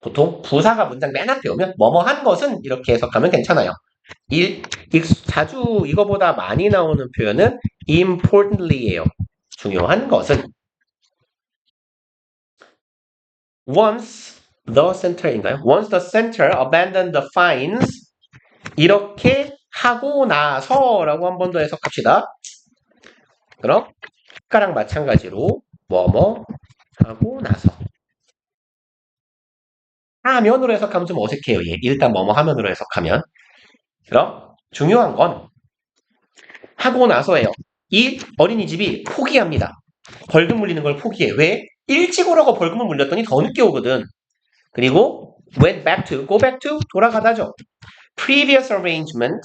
Speaker 1: 보통 부사가 문장 맨 앞에 오면 뭐뭐한 것은 이렇게 해석하면 괜찮아요. 자주 이거보다 많이 나오는 표현은 importantly예요. 중요한 것은 once the center인가요? once the center abandoned the fines 이렇게 하고 나서라고 한 번 더 해석합시다. 그럼 아까랑 마찬가지로 뭐뭐 하고 나서 하면으로 해석하면 좀 어색해요. 얘. 일단 뭐뭐 하면으로 해석하면 그럼 중요한 건 하고 나서예요. 이 어린이집이 포기합니다. 벌금 물리는 걸 포기해. 왜? 일찍 오라고 벌금을 물렸더니 더 늦게 오거든. 그리고 went back to, go back to 돌아가다죠. previous arrangement,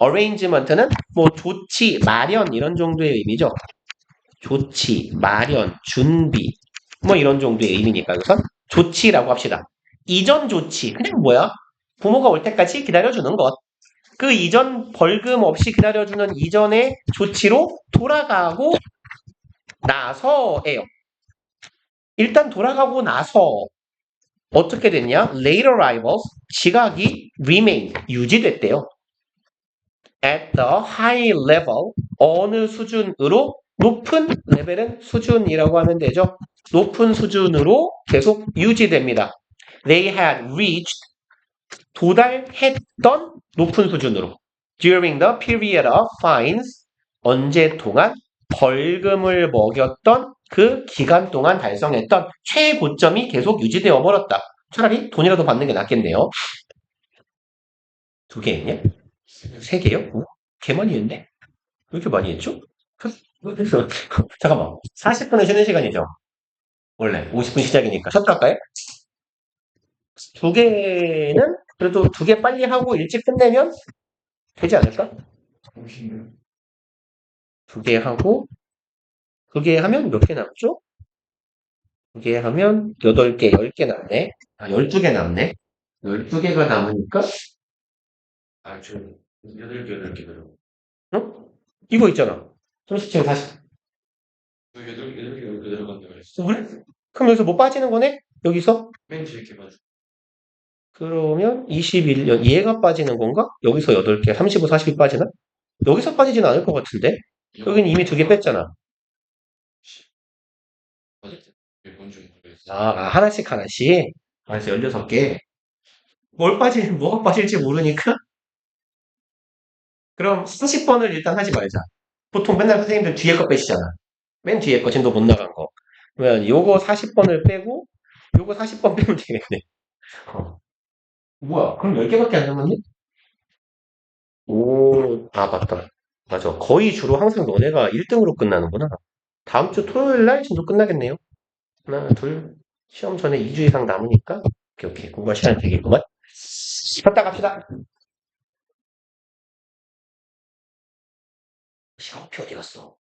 Speaker 1: arrangement는 뭐 조치, 마련 이런 정도의 의미죠. 조치, 마련, 준비 뭐 이런 정도의 의미니까 여기서 조치라고 합시다. 이전 조치, 그냥 뭐야? 부모가 올 때까지 기다려주는 것. 그 이전 벌금 없이 기다려주는 이전의 조치로 돌아가고 나서예요. 일단 돌아가고 나서 어떻게 됐냐? Late arrivals, 지각이 remain, 유지됐대요. At the high level, 어느 수준으로? 높은 레벨은 수준이라고 하면 되죠. 높은 수준으로 계속 유지됩니다. They had reached, 도달했던 높은 수준으로. During the period of fines, 언제 동안 벌금을 먹였던 그 기간 동안 달성했던 최고점이 계속 유지되어 버렸다. 차라리 돈이라도 받는 게 낫겠네요. 2개 했냐? 3개요? 개 많이 했네? 왜 이렇게 많이 했죠? 잠깐만. 40분은 쉬는 시간이죠? 원래 50분 시작이니까. 쉬었다 할까요? 2개는 그래도 2개 빨리 하고 일찍 끝내면 되지 않을까? 2개 하고 2개 하면 몇 개 남죠? 2개 하면 8개, 10개 남네. 12개 남네. 12개가 남으니까
Speaker 2: 저 8개
Speaker 1: 어? 이거 있잖아. 37, 40.
Speaker 2: 8개 들어간다고 그랬어.
Speaker 1: 그래? 그럼 여기서 뭐 빠지는 거네? 여기서?
Speaker 2: 맨 뒤에 이렇게 맞아.
Speaker 1: 그러면 21년 얘가 빠지는 건가? 여기서 8개, 35, 40이 빠지나? 여기서 빠지진 않을 것 같은데? 여기는 이미 2개 뺐잖아.
Speaker 2: 뭔지 모르겠어.
Speaker 1: 하나씩 하나씩? 그래서 16개. 뭐가 빠질지 모르니까? 그럼 40번을 일단 하지 말자. 보통 맨날 선생님들 뒤에 거 빼시잖아. 맨 뒤에 거 진도 못 나간 거. 그러면 요거 40번을 빼고 요거 40번 빼면 되겠네. 어. 뭐야? 그럼 10개밖에 안 남았네? 오, 아, 맞다. 맞아. 거의 주로 항상 너네가 1등으로 끝나는구나. 다음 주 토요일 날 진도 끝나겠네요. 하나, 둘, 시험 전에 2주 이상 남으니까. 오케이, 오케이. 공부할 시간 되겠구만. 쉬었다 갑시다. 시험표 어디 갔어?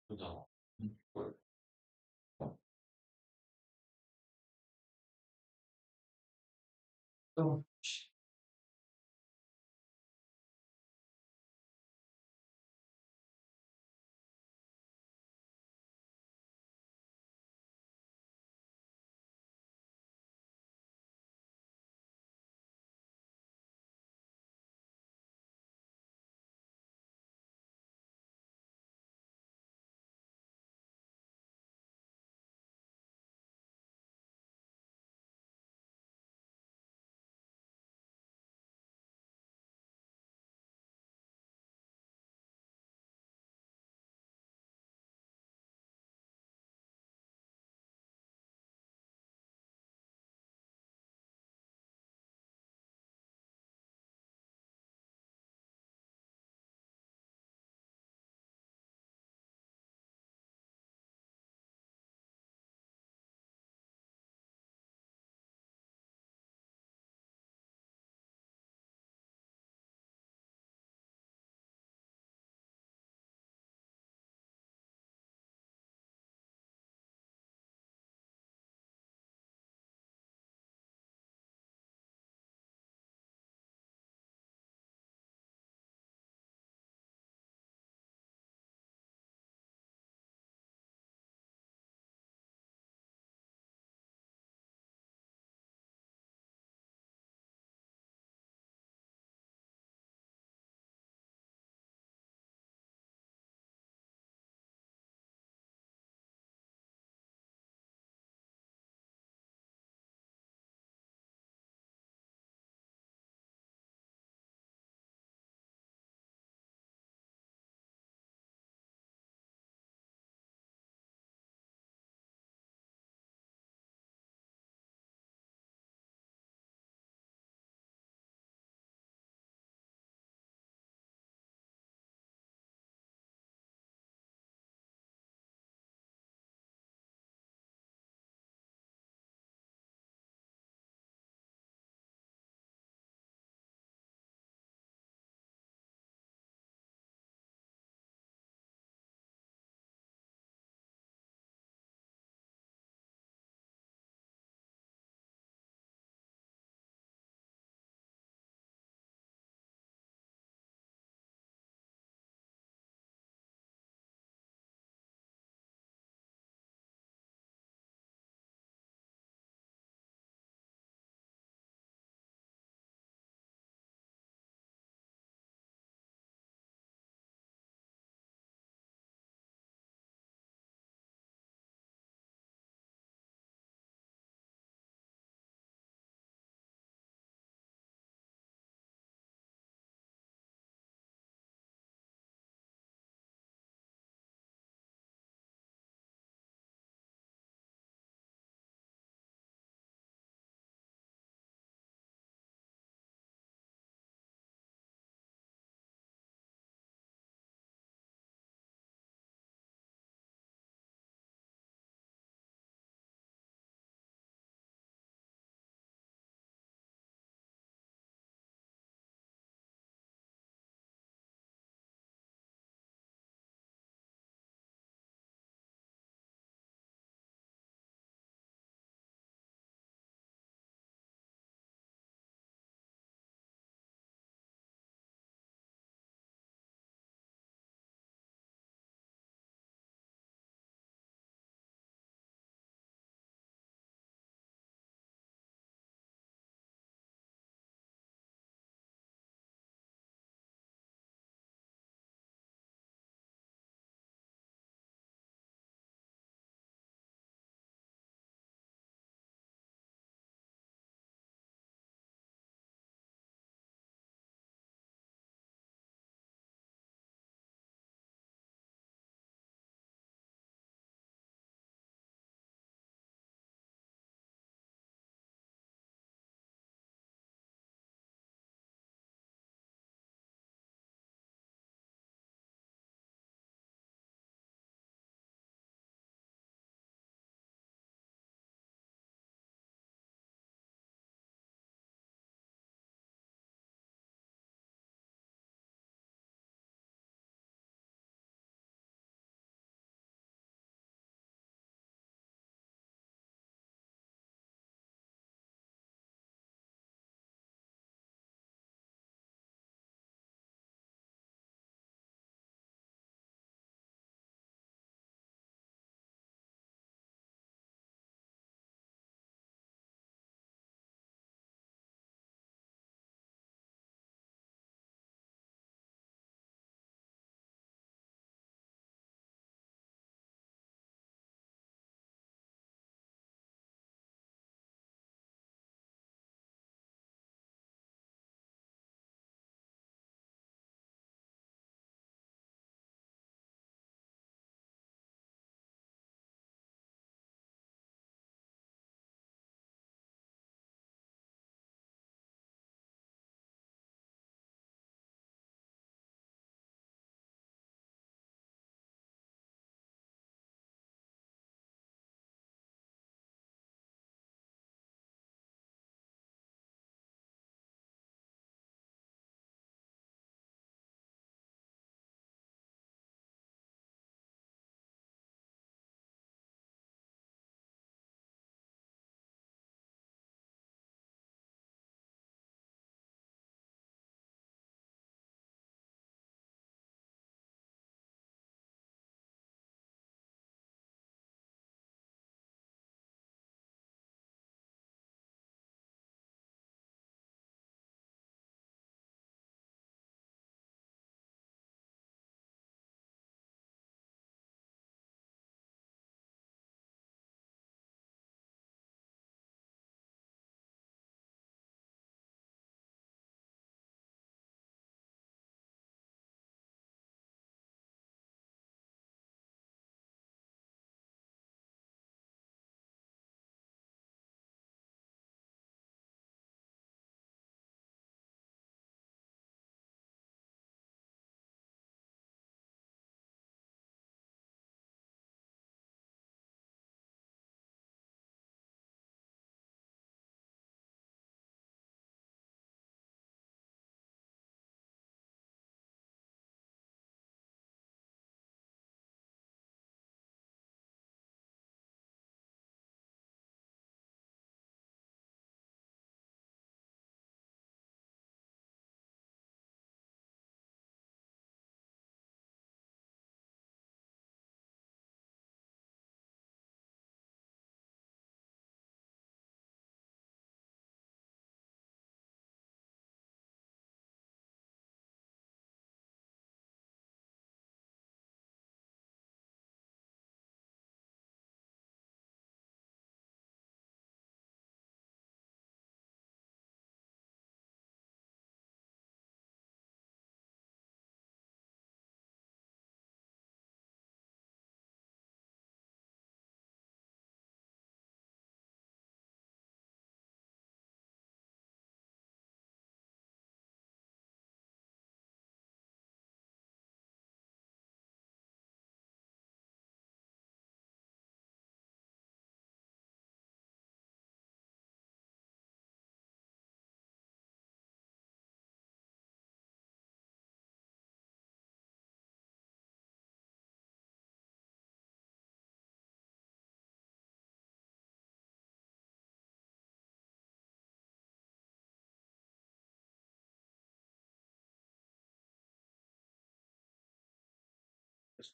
Speaker 2: 그다.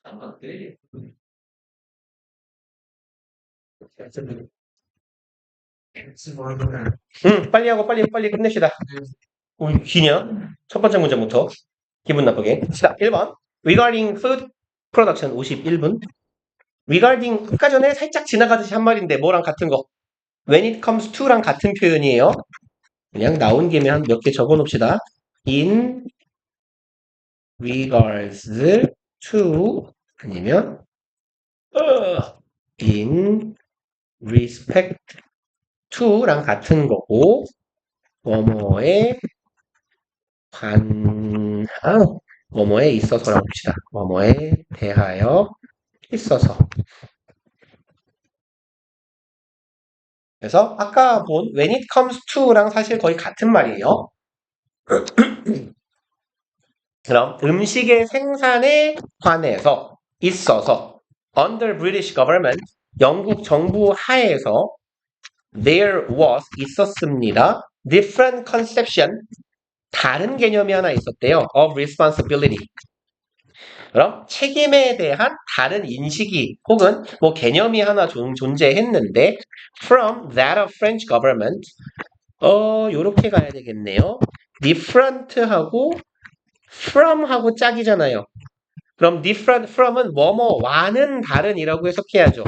Speaker 2: 안 맞대.
Speaker 1: 빨리 하고 빨리 끝냅시다. 기냐? 첫 번째 문제부터 기분 나쁘게. 자, 1번. Regarding food production 51분. Regarding 아까 전에 살짝 지나가듯이 한 말인데 뭐랑 같은 거? When it comes to랑 같은 표현이에요. 그냥 나온 김에 한 몇 개 적어 놓읍시다. In regards to 아니면 in respect to랑 같은 거고 뭐뭐에 뭐뭐에 있어서라고 봅시다. 뭐뭐에 대하여 있어서. 그래서 아까 본 when it comes to랑 사실 거의 같은 말이에요. 그럼 음식의 생산에 관해서 있어서 under British government 영국 정부 하에서 there was 있었습니다. different conception 다른 개념이 하나 있었대요. of responsibility. 그럼 책임에 대한 다른 인식이 혹은 뭐 개념이 하나 존재했는데 from that of French government 요렇게 가야 되겠네요. different하고 from하고 짝이잖아요. 그럼 different from은 뭐뭐와는 다른이라고 해석해야죠.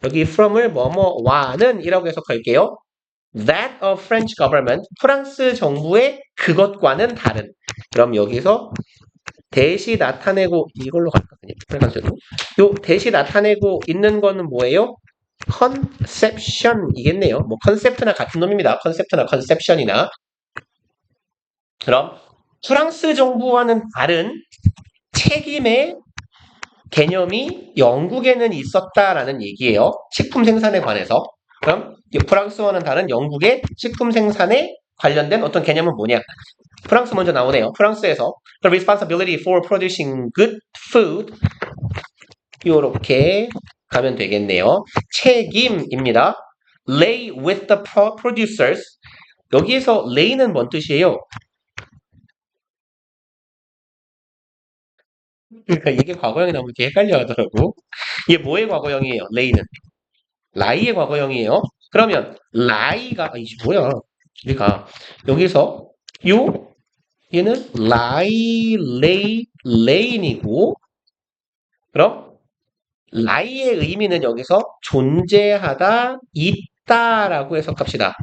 Speaker 1: 여기 from을 뭐뭐와는 이라고 해석할게요. That of French government 프랑스 정부의 그것과는 다른. 그럼 여기서 대시 나타내고 이걸로 갈까 그냥 빨간색으로. 요 대시 나타내고 있는 거는 뭐예요? conception이겠네요. 뭐 컨셉트나 같은 놈입니다. 컨셉트나 컨셉션이나. 그럼 프랑스 정부와는 다른 책임의 개념이 영국에는 있었다라는 얘기예요. 식품 생산에 관해서. 그럼 프랑스와는 다른 영국의 식품 생산에 관련된 어떤 개념은 뭐냐? 프랑스 먼저 나오네요. 프랑스에서 the responsibility for producing good food 요렇게 가면 되겠네요. 책임입니다. lay with the producers 여기에서 lay는 뭔 뜻이에요? 그러니까 이게 과거형이 나오면 이렇게 헷갈려 하더라고. 이게 뭐의 과거형이에요? lay는 lie의 과거형이에요. 그러면 lie가 이게 뭐야? 우리가 여기서 요 얘는 lie, lay, lay인이고 그럼 lie의 의미는 여기서 존재하다, 있다라고 해석합시다.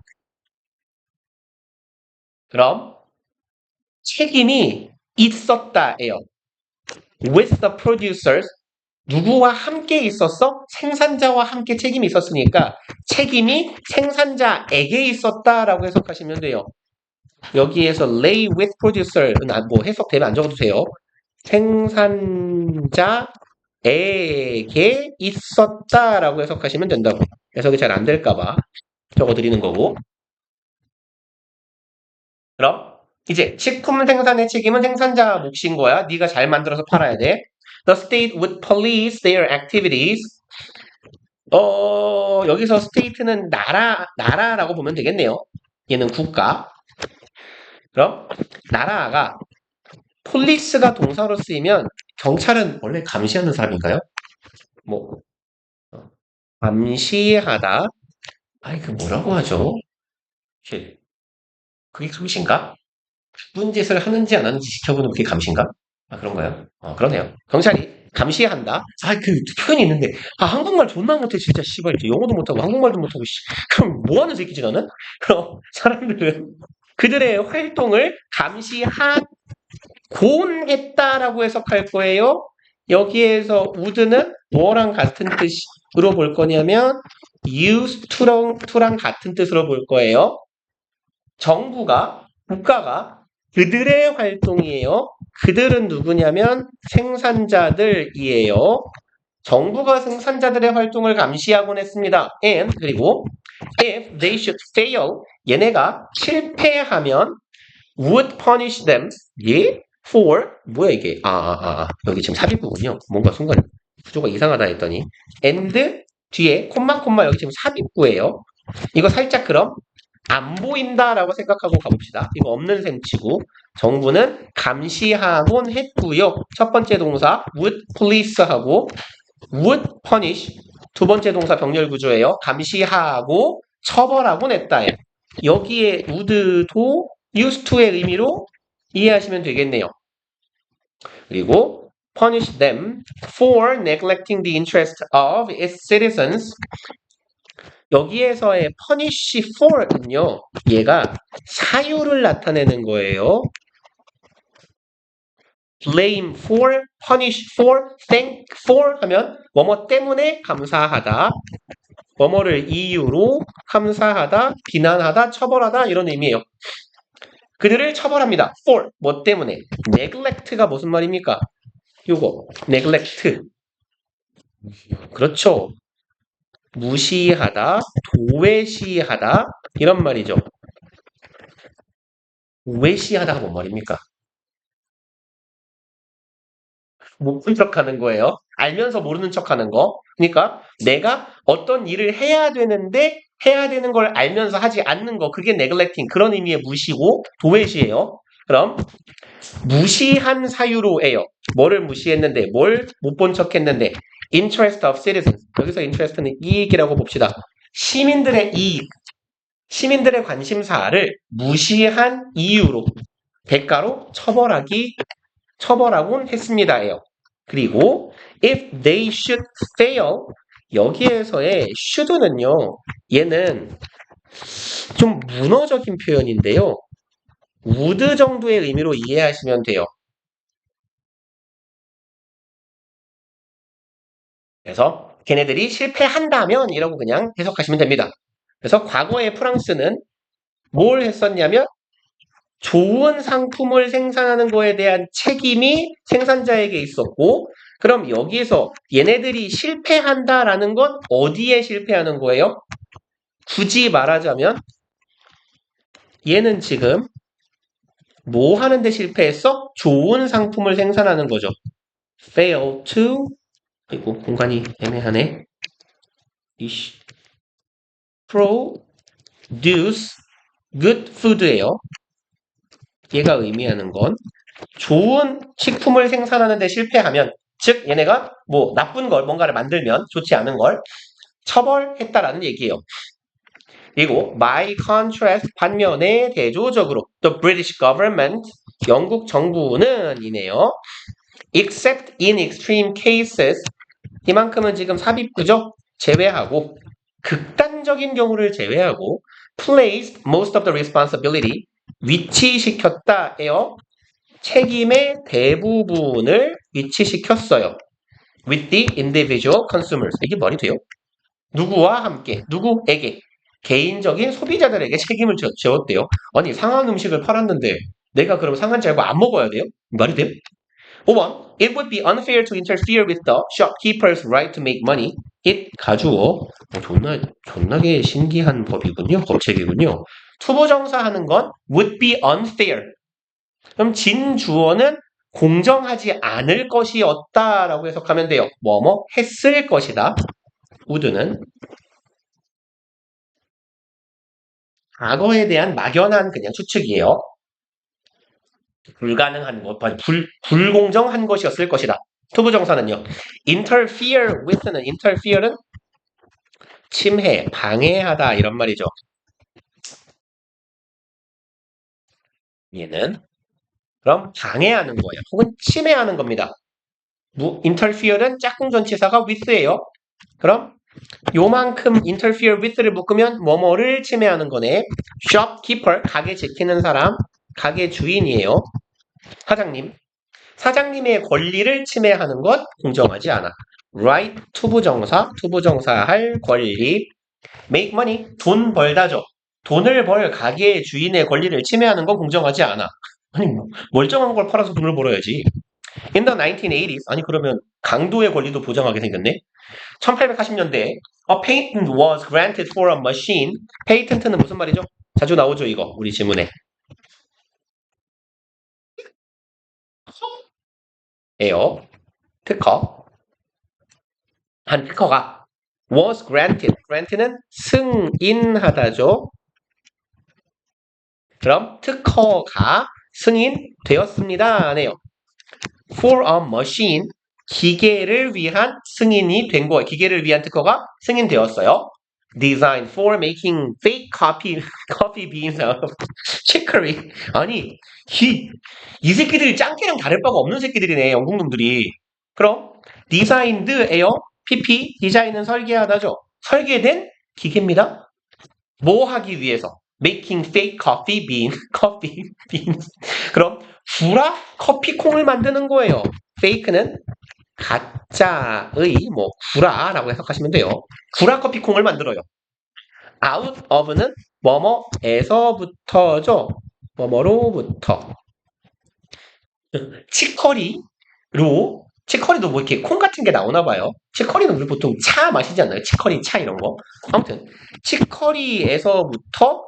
Speaker 1: 그럼 책임이 있었다예요. With the producers 누구와 함께 있었어? 생산자와 함께 책임이 있었으니까 책임이 생산자에게 있었다라고 해석하시면 돼요. 여기에서 lay with producer는 뭐 해석되면 안 적어도 돼요. 생산자에게 있었다라고 해석하시면 된다고. 해석이 잘 안 될까봐 적어드리는 거고. 그럼 이제 식품 생산의 책임은 생산자 몫인 거야. 네가 잘 만들어서 팔아야 돼. The state would police their activities. 여기서 state는 나라라고 보면 되겠네요. 얘는 국가. 그럼 나라가 police가 동사로 쓰이면 경찰은 원래 감시하는 사람인가요? 뭐 감시하다. 그 뭐라고 하죠? 그게 감시인가? 나쁜 짓을 하는지 안 하는지 지켜보는 그게 감시인가? 그런가요? 그러네요. 경찰이 감시한다. 그 표현이 있는데 한국말 존나 못해 진짜 씨발 영어도 못하고 한국말도 못하고 그럼 뭐 하는 새끼지 나는? 그럼 사람들은 그들의 활동을 감시하곤 했다라고 해석할 거예요. 여기에서 would는 뭐랑 같은 뜻으로 볼 거냐면 used to랑 같은 뜻으로 볼 거예요. 정부가 국가가 그들의 활동이에요. 그들은 누구냐면 생산자들이에요. 정부가 생산자들의 활동을 감시하곤 했습니다. And 그리고 if they should fail 얘네가 실패하면 would punish them for 뭐야 이게 여기 지금 삽입구군요. 뭔가 순간 구조가 이상하다 했더니 and 뒤에 콤마 여기 지금 삽입구예요. 이거 살짝 그럼 안 보인다라고 생각하고 가봅시다. 이거 없는 셈 치고 정부는 감시하곤 했고요. 첫 번째 동사 would police하고 would punish 두 번째 동사 병렬 구조예요. 감시하고 처벌하곤 했다예요. 여기에 would도 used to의 의미로 이해하시면 되겠네요. 그리고 punish them for neglecting the interest of its citizens. 여기에서의 punish for는요, 얘가 사유를 나타내는 거예요. blame for, punish for, thank for 하면 뭐뭐 때문에 감사하다, 뭐뭐를 이유로 감사하다, 비난하다, 처벌하다 이런 의미예요. 그들을 처벌합니다. for, 뭐 때문에. neglect가 무슨 말입니까? 요거, neglect. 그렇죠. 무시하다, 도외시하다 이런 말이죠. 외시하다가 뭔 말입니까? 모른 척하는 거예요. 알면서 모르는 척하는 거. 그러니까 내가 어떤 일을 해야 되는데 해야 되는 걸 알면서 하지 않는 거. 그게 neglecting 그런 의미의 무시고 도외시예요. 그럼 무시한 사유로예요. 뭐를 무시했는데 뭘 못 본 척했는데 interest of citizens. 여기서 interest는 이익이라고 봅시다. 시민들의 이익, 시민들의 관심사를 무시한 이유로 대가로 처벌하곤 했습니다예요. 그리고 if they should fail 여기에서의 should는요 얘는 좀 문어적인 표현인데요. would 정도의 의미로 이해하시면 돼요. 그래서 걔네들이 실패한다면 이라고 그냥 해석하시면 됩니다. 그래서 과거의 프랑스는 뭘 했었냐면 좋은 상품을 생산하는 거에 대한 책임이 생산자에게 있었고 그럼 여기서 얘네들이 실패한다라는 건 어디에 실패하는 거예요? 굳이 말하자면 얘는 지금 뭐 하는데 실패했어? 좋은 상품을 생산하는 거죠. fail to 아이고 공간이 애매하네. produce good food예요. 얘가 의미하는 건 좋은 식품을 생산하는 데 실패하면 즉 얘네가 뭐 나쁜 걸 뭔가를 만들면 좋지 않은 걸 처벌했다라는 얘기예요. 그리고 by contrast 반면에 대조적으로 the British government 영국 정부는 이네요. except in extreme cases 이만큼은 지금 삽입구죠. 제외하고 극단적인 경우를 제외하고 placed most of the responsibility 위치시켰다예요. 책임의 대부분을 위치시켰어요. with the individual consumers. 이게 말이 돼요? 누구와 함께, 누구에게? 개인적인 소비자들에게 책임을 지었대요. 아니 상한 음식을 팔았는데 내가 그럼 상한지 알고 안 먹어야 돼요? 말이 돼요? 5번. It would be unfair to interfere with the shopkeeper's right to make money. it 가주어. 존나게 신기한 법이군요. 법책이군요. 투부정사 하는 건 would be unfair. 그럼 진주어는 공정하지 않을 것이었다라고 해석하면 돼요. 뭐뭐 했을 것이다. would는 과거에 대한 막연한 그냥 추측이에요. 불가능한 것, 불공정한 것이었을 것이다. 투부정사는요. interfere with는 interfere는 침해, 방해하다 이런 말이죠. 얘는 그럼 방해하는 거예요. 혹은 침해하는 겁니다. interfere는 짝꿍 전치사가 with예요. 그럼 요만큼 interfere with를 묶으면 뭐뭐를 침해하는 거네. shopkeeper, 가게 지키는 사람, 가게 주인이에요. 사장님. 사장님의 권리를 침해하는 것 공정하지 않아. right, 투부정사 할 권리. make money, 돈 벌다죠. 돈을 벌 가게의 주인의 권리를 침해하는 건 공정하지 않아. 아니 멀쩡한 걸 팔아서 돈을 벌어야지. In the 1980s, 아니 그러면 강도의 권리도 보장하게 생겼네. 1840년대 A patent was granted for a machine. 페이턴트는 무슨 말이죠? 자주 나오죠 이거 우리 지문에. 에요. 특허. 한 특허가 was granted는 승인하다죠. 그럼 특허가 승인되었습니다. 네요. For a machine, 기계를 위한 승인이 된 거예요. 기계를 위한 특허가 승인되었어요. Designed for making fake coffee beans out of chicory. 아니, 이 새끼들이 짱깨랑 다를 바가 없는 새끼들이네, 영국 놈들이. 그럼, designed예요. PP, 디자인은 설계하다죠. 설계된 기계입니다. 뭐 하기 위해서? Making fake coffee beans. 그럼 불화 커피콩을 만드는 거예요. fake는 가짜의 불화라고 해석하시면 돼요. 불화 커피콩을 만들어요. out of는 뭐뭐에서부터죠. 뭐뭐로부터. 치커리도 뭐 이렇게 콩 같은 게 나오나 봐요. 치커리는 우리 보통 차 마시지 않나요? 치커리 차 이런 거. 아무튼 치커리에서부터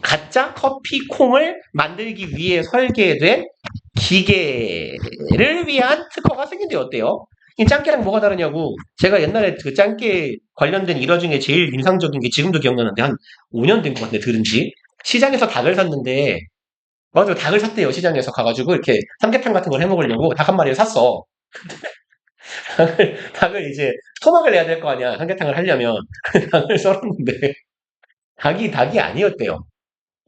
Speaker 1: 가짜 커피 콩을 만들기 위해 설계된 기계를 위한 특허가 승인되었대요. 이 짱깨랑 뭐가 다르냐고. 제가 옛날에 그 짱깨 관련된 일화 중에 제일 인상적인 게 지금도 기억나는데 한 5년 된 것 같은데 들은지. 시장에서 닭을 샀는데 맞아 닭을 샀대요. 시장에서 가가지고 이렇게 삼계탕 같은 걸 해먹으려고 닭 한 마리를 샀어. 닭을 이제 토막을 내야 될 거 아니야. 삼계탕을 하려면 닭을 썰었는데 닭이 아니었대요.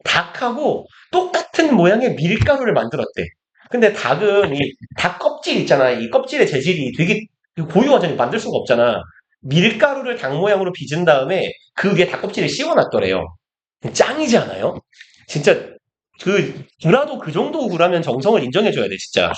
Speaker 1: 닭하고 똑같은 모양의 밀가루를 만들었대. 근데 닭은 이 닭 껍질 있잖아. 이 껍질의 재질이 되게 고유하잖아. 만들 수가 없잖아. 밀가루를 닭 모양으로 빚은 다음에 그 위에 닭 껍질을 씌워놨더래요. 짱이지 않아요? 진짜 구라도 그 정도 구라면 정성을 인정해줘야 돼, 진짜.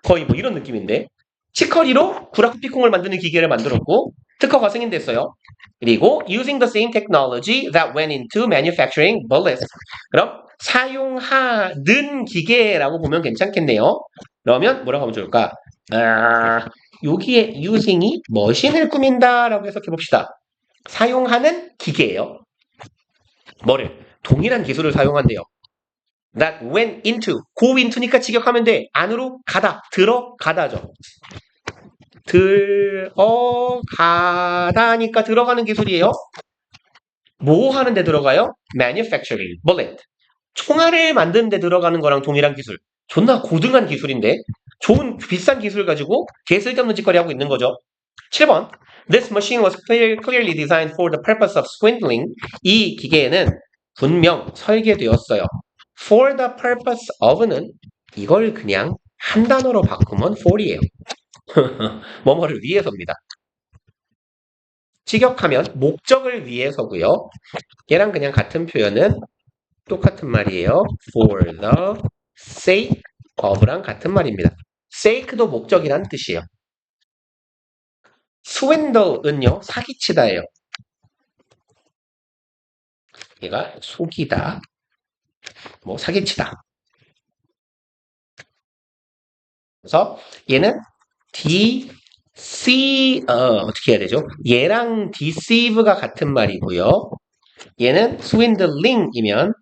Speaker 1: 거의 뭐 이런 느낌인데. 치커리로 구라쿠피콩을 만드는 기계를 만들었고 특허가 승인됐어요. 그리고 using the same technology that went into manufacturing bullets. 그럼 사용하는 기계라고 보면 괜찮겠네요. 그러면 뭐라고 하면 좋을까? 여기에 using이 머신을 꾸민다라고 해석해 봅시다. 사용하는 기계예요. 뭐를? 동일한 기술을 사용한대요. That went into, go into니까 직역하면 돼. 안으로 가다, 들어가다죠. 들어가다니까 들어가는 기술이에요. 뭐 하는데 들어가요? Manufacturing, bullet. 총알을 만드는 데 들어가는 거랑 동일한 기술. 존나 고등한 기술인데 좋은 비싼 기술 가지고 개쓸데없는 짓거리 하고 있는 거죠. 7번. This machine was clearly designed for the purpose of swindling. 이 기계에는 분명 설계되었어요. For the purpose of는 이걸 그냥 한 단어로 바꾸면 for이에요. 뭐뭐를 위해서입니다. 직역하면 목적을 위해서고요. 얘랑 그냥 같은 표현은 똑같은 말이에요. For the sake of랑 같은 말입니다. sake도 목적이란 뜻이에요. swindle은요, 사기치다예요. 얘가 속이다, 뭐 사기치다. 그래서 얘는 어떻게 해야 되죠? 얘랑 deceive가 같은 말이고요. 얘는 swindling이면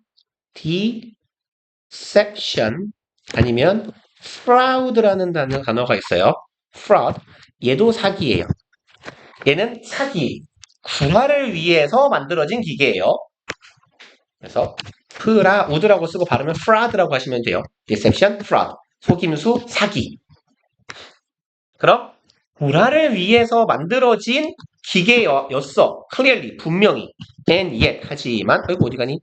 Speaker 1: deception 아니면 fraud라는 단어가 있어요. fraud. 얘도 사기예요. 얘는 사기, 구라를 위해서 만들어진 기계예요. 그래서 우드라고 쓰고 발음은 fraud라고 하시면 돼요. deception, fraud. 속임수, 사기. 그럼 구라를 위해서 만들어진 기계였어. clearly, 분명히. and yet, 하지만, 어디 가니?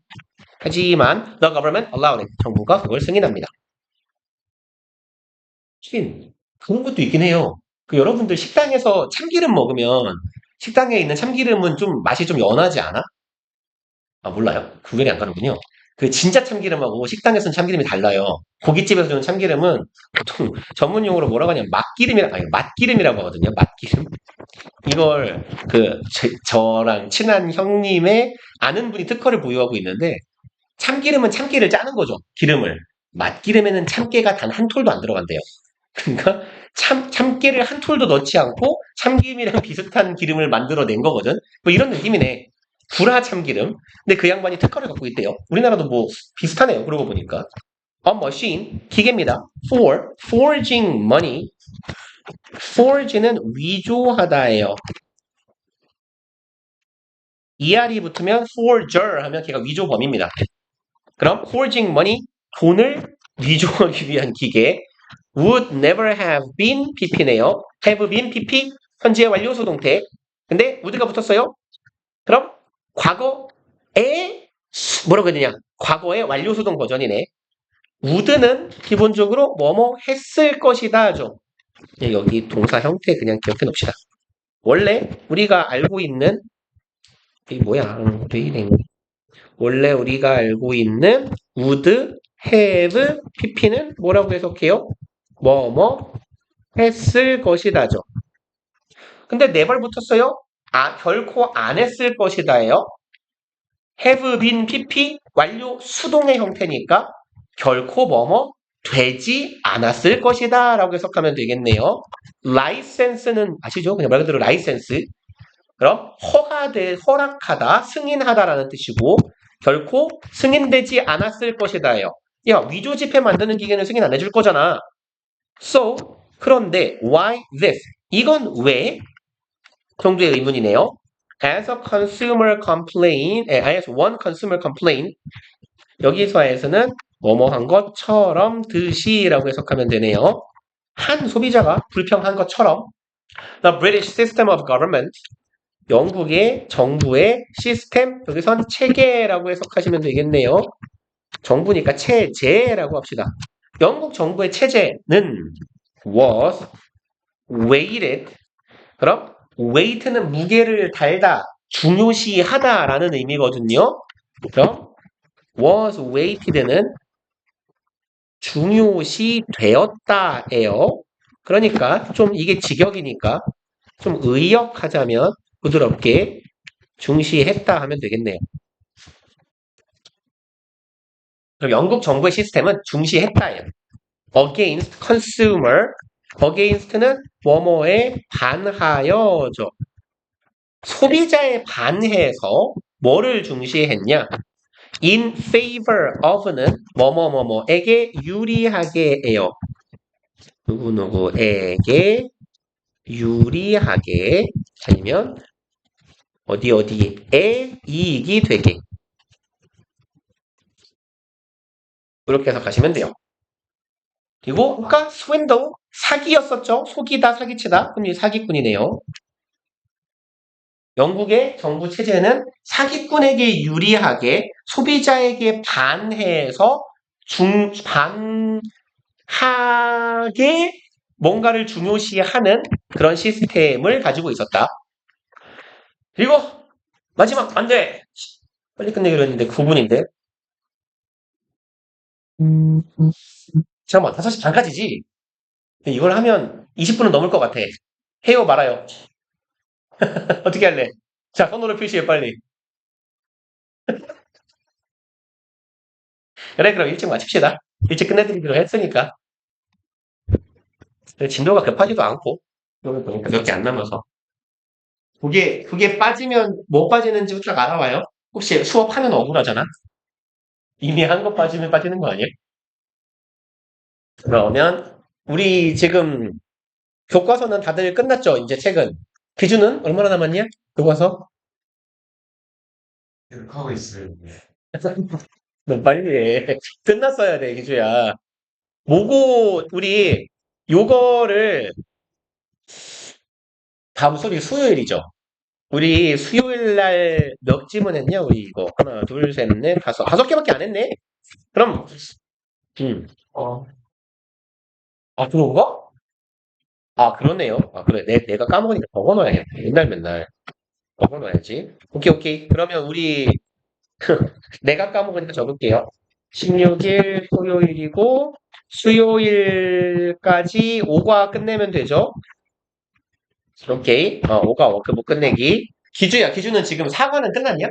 Speaker 1: 하지만 the government allowed it. 정부가 그걸 승인합니다. 그런 것도 있긴 해요. 여러분들 식당에서 참기름 먹으면 식당에 있는 참기름은 좀 맛이 좀 연하지 않아? 아 몰라요? 구별이 안 가는군요. 진짜 참기름하고 식당에서 쓰는 참기름이 달라요. 고깃집에서 주는 참기름은 보통 전문 용어로 뭐라고 하냐면 맛기름이라고 하거든요. 맛기름. 이걸 저랑 친한 형님의 아는 분이 특허를 보유하고 있는데 참기름은 참깨를 짜는 거죠. 기름을. 맛기름에는 참깨가 단 한 톨도 안 들어간대요. 그러니까 참깨를 한 톨도 넣지 않고 참기름이랑 비슷한 기름을 만들어낸 거거든. 뭐 이런 느낌이네. 구라 참기름. 근데 그 양반이 특허를 갖고 있대요. 우리나라도 뭐 비슷하네요. 그러고 보니까. A machine, 기계입니다. For forging money. forge는 위조하다예요. ER이 붙으면 forger 하면 걔가 위조범입니다. 그럼 forging money, 돈을 위조하기 위한 기계. would never have been pp네요. have been pp, 현재 완료 수동태. 근데 would가 붙었어요. 그럼 과거에 뭐라고 해야 되냐? 과거의 완료 수동 버전이네. would는 기본적으로 뭐뭐 했을 것이다죠. 여기 동사 형태 그냥 기억해 놓읍시다. 원래 우리가 알고 있는 이 뭐야? reading. 원래 우리가 알고 있는 would, have, pp는 뭐라고 해석해요? 뭐뭐 했을 것이다죠. 근데 never 붙었어요? 결코 안 했을 것이다예요. have been pp 완료 수동의 형태니까 결코 뭐뭐 되지 않았을 것이다 라고 해석하면 되겠네요. license는 아시죠? 그냥 말 그대로 license. 그럼 허락하다, 승인하다라는 뜻이고 결코 승인되지 않았을 것이다예요. 야, 위조 지폐 만드는 기계는 승인 안 해줄 거잖아. So, 그런데 why this? 이건 왜? 정도의 의문이네요. As one consumer complaint. 여기서에서는 뭐뭐한 것처럼 듯이라고 해석하면 되네요. 한 소비자가 불평한 것처럼 The British system of government. 영국의 정부의 시스템, 여기선 체계라고 해석하시면 되겠네요. 정부니까 체제라고 합시다. 영국 정부의 체제는 was weighted. 그럼 weight는 무게를 달다, 중요시하다라는 의미거든요. 그럼 was weighted는 중요시되었다예요. 그러니까 좀 이게 직역이니까 좀 의역하자면 부드럽게 중시했다 하면 되겠네요. 그럼 영국 정부의 시스템은 중시했다예요. against consumer. against는 뭐뭐에 반하여죠. 소비자에 반해서 뭐를 중시했냐? in favor of는 뭐뭐뭐뭐에게 유리하게예요. 누구누구에게 유리하게 아니면 어디에 이익이 되게 이렇게 해석하시면 돼요. 그리고 아까 swindle 사기였었죠. 속이다, 사기치다. 그럼 이 사기꾼이네요. 영국의 정부 체제는 사기꾼에게 유리하게 소비자에게 반해서 반하게 뭔가를 중요시하는 그런 시스템을 가지고 있었다. 그리고 마지막 안 돼. 빨리 끝내기로 했는데 9분인데. 잠깐만 5시 반까지지. 이걸 하면 20분은 넘을 것 같아. 해요 말아요. 어떻게 할래? 자, 선호를 표시해 빨리. 그래 그럼 일찍 마칩시다. 일찍 끝내드리기로 했으니까. 진도가 급하지도 않고 여기 보니까 몇 개 안 남아서 그게 빠지면 뭐 빠지는지 딱 알아와요? 혹시 수업하면 억울하잖아? 이미 한 거 빠지면 빠지는 거 아니에요? 그러면 우리 지금 교과서는 다들 끝났죠? 이제 책은 기준은 얼마나 남았냐? 교과서?
Speaker 2: 계속 하고 있어요.
Speaker 1: 너 빨리 해. 끝났어야 돼 기주야. 뭐고 우리 요거를 다음 수업이 수요일이죠? 우리 수요일 날 몇 지문 했냐? 우리 이거 하나, 둘, 셋, 넷, 다섯 개밖에 안 했네. 그럼 어, 그런가? 그러네요. 그래. 내가 까먹으니까 적어놔야겠다. 맨날 적어놔야지. 오케이. 그러면 우리 내가 까먹으니까 적을게요. 16일 토요일이고 수요일까지 5과 끝내면 되죠? 오케이. 5과 워크북 끝내기. 기주는 지금 4과는 끝났냐?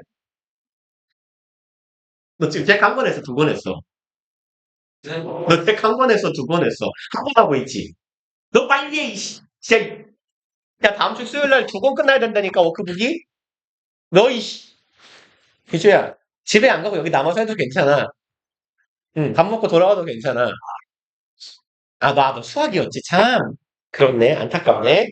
Speaker 1: 너 지금 책 한 권 했어, 2권 했어? 너 책 한 권 했어, 2권 했어? 한 권 하고 있지? 너 빨리 해, 이씨. 진짜. 야, 다음 주 수요일 날 2권 끝나야 된다니까, 워크북이? 너, 이씨. 기주야, 집에 안 가고 여기 남아서 해도 괜찮아. 응, 밥 먹고 돌아와도 괜찮아. 너 수학이었지, 참. 그렇네, 안타깝네.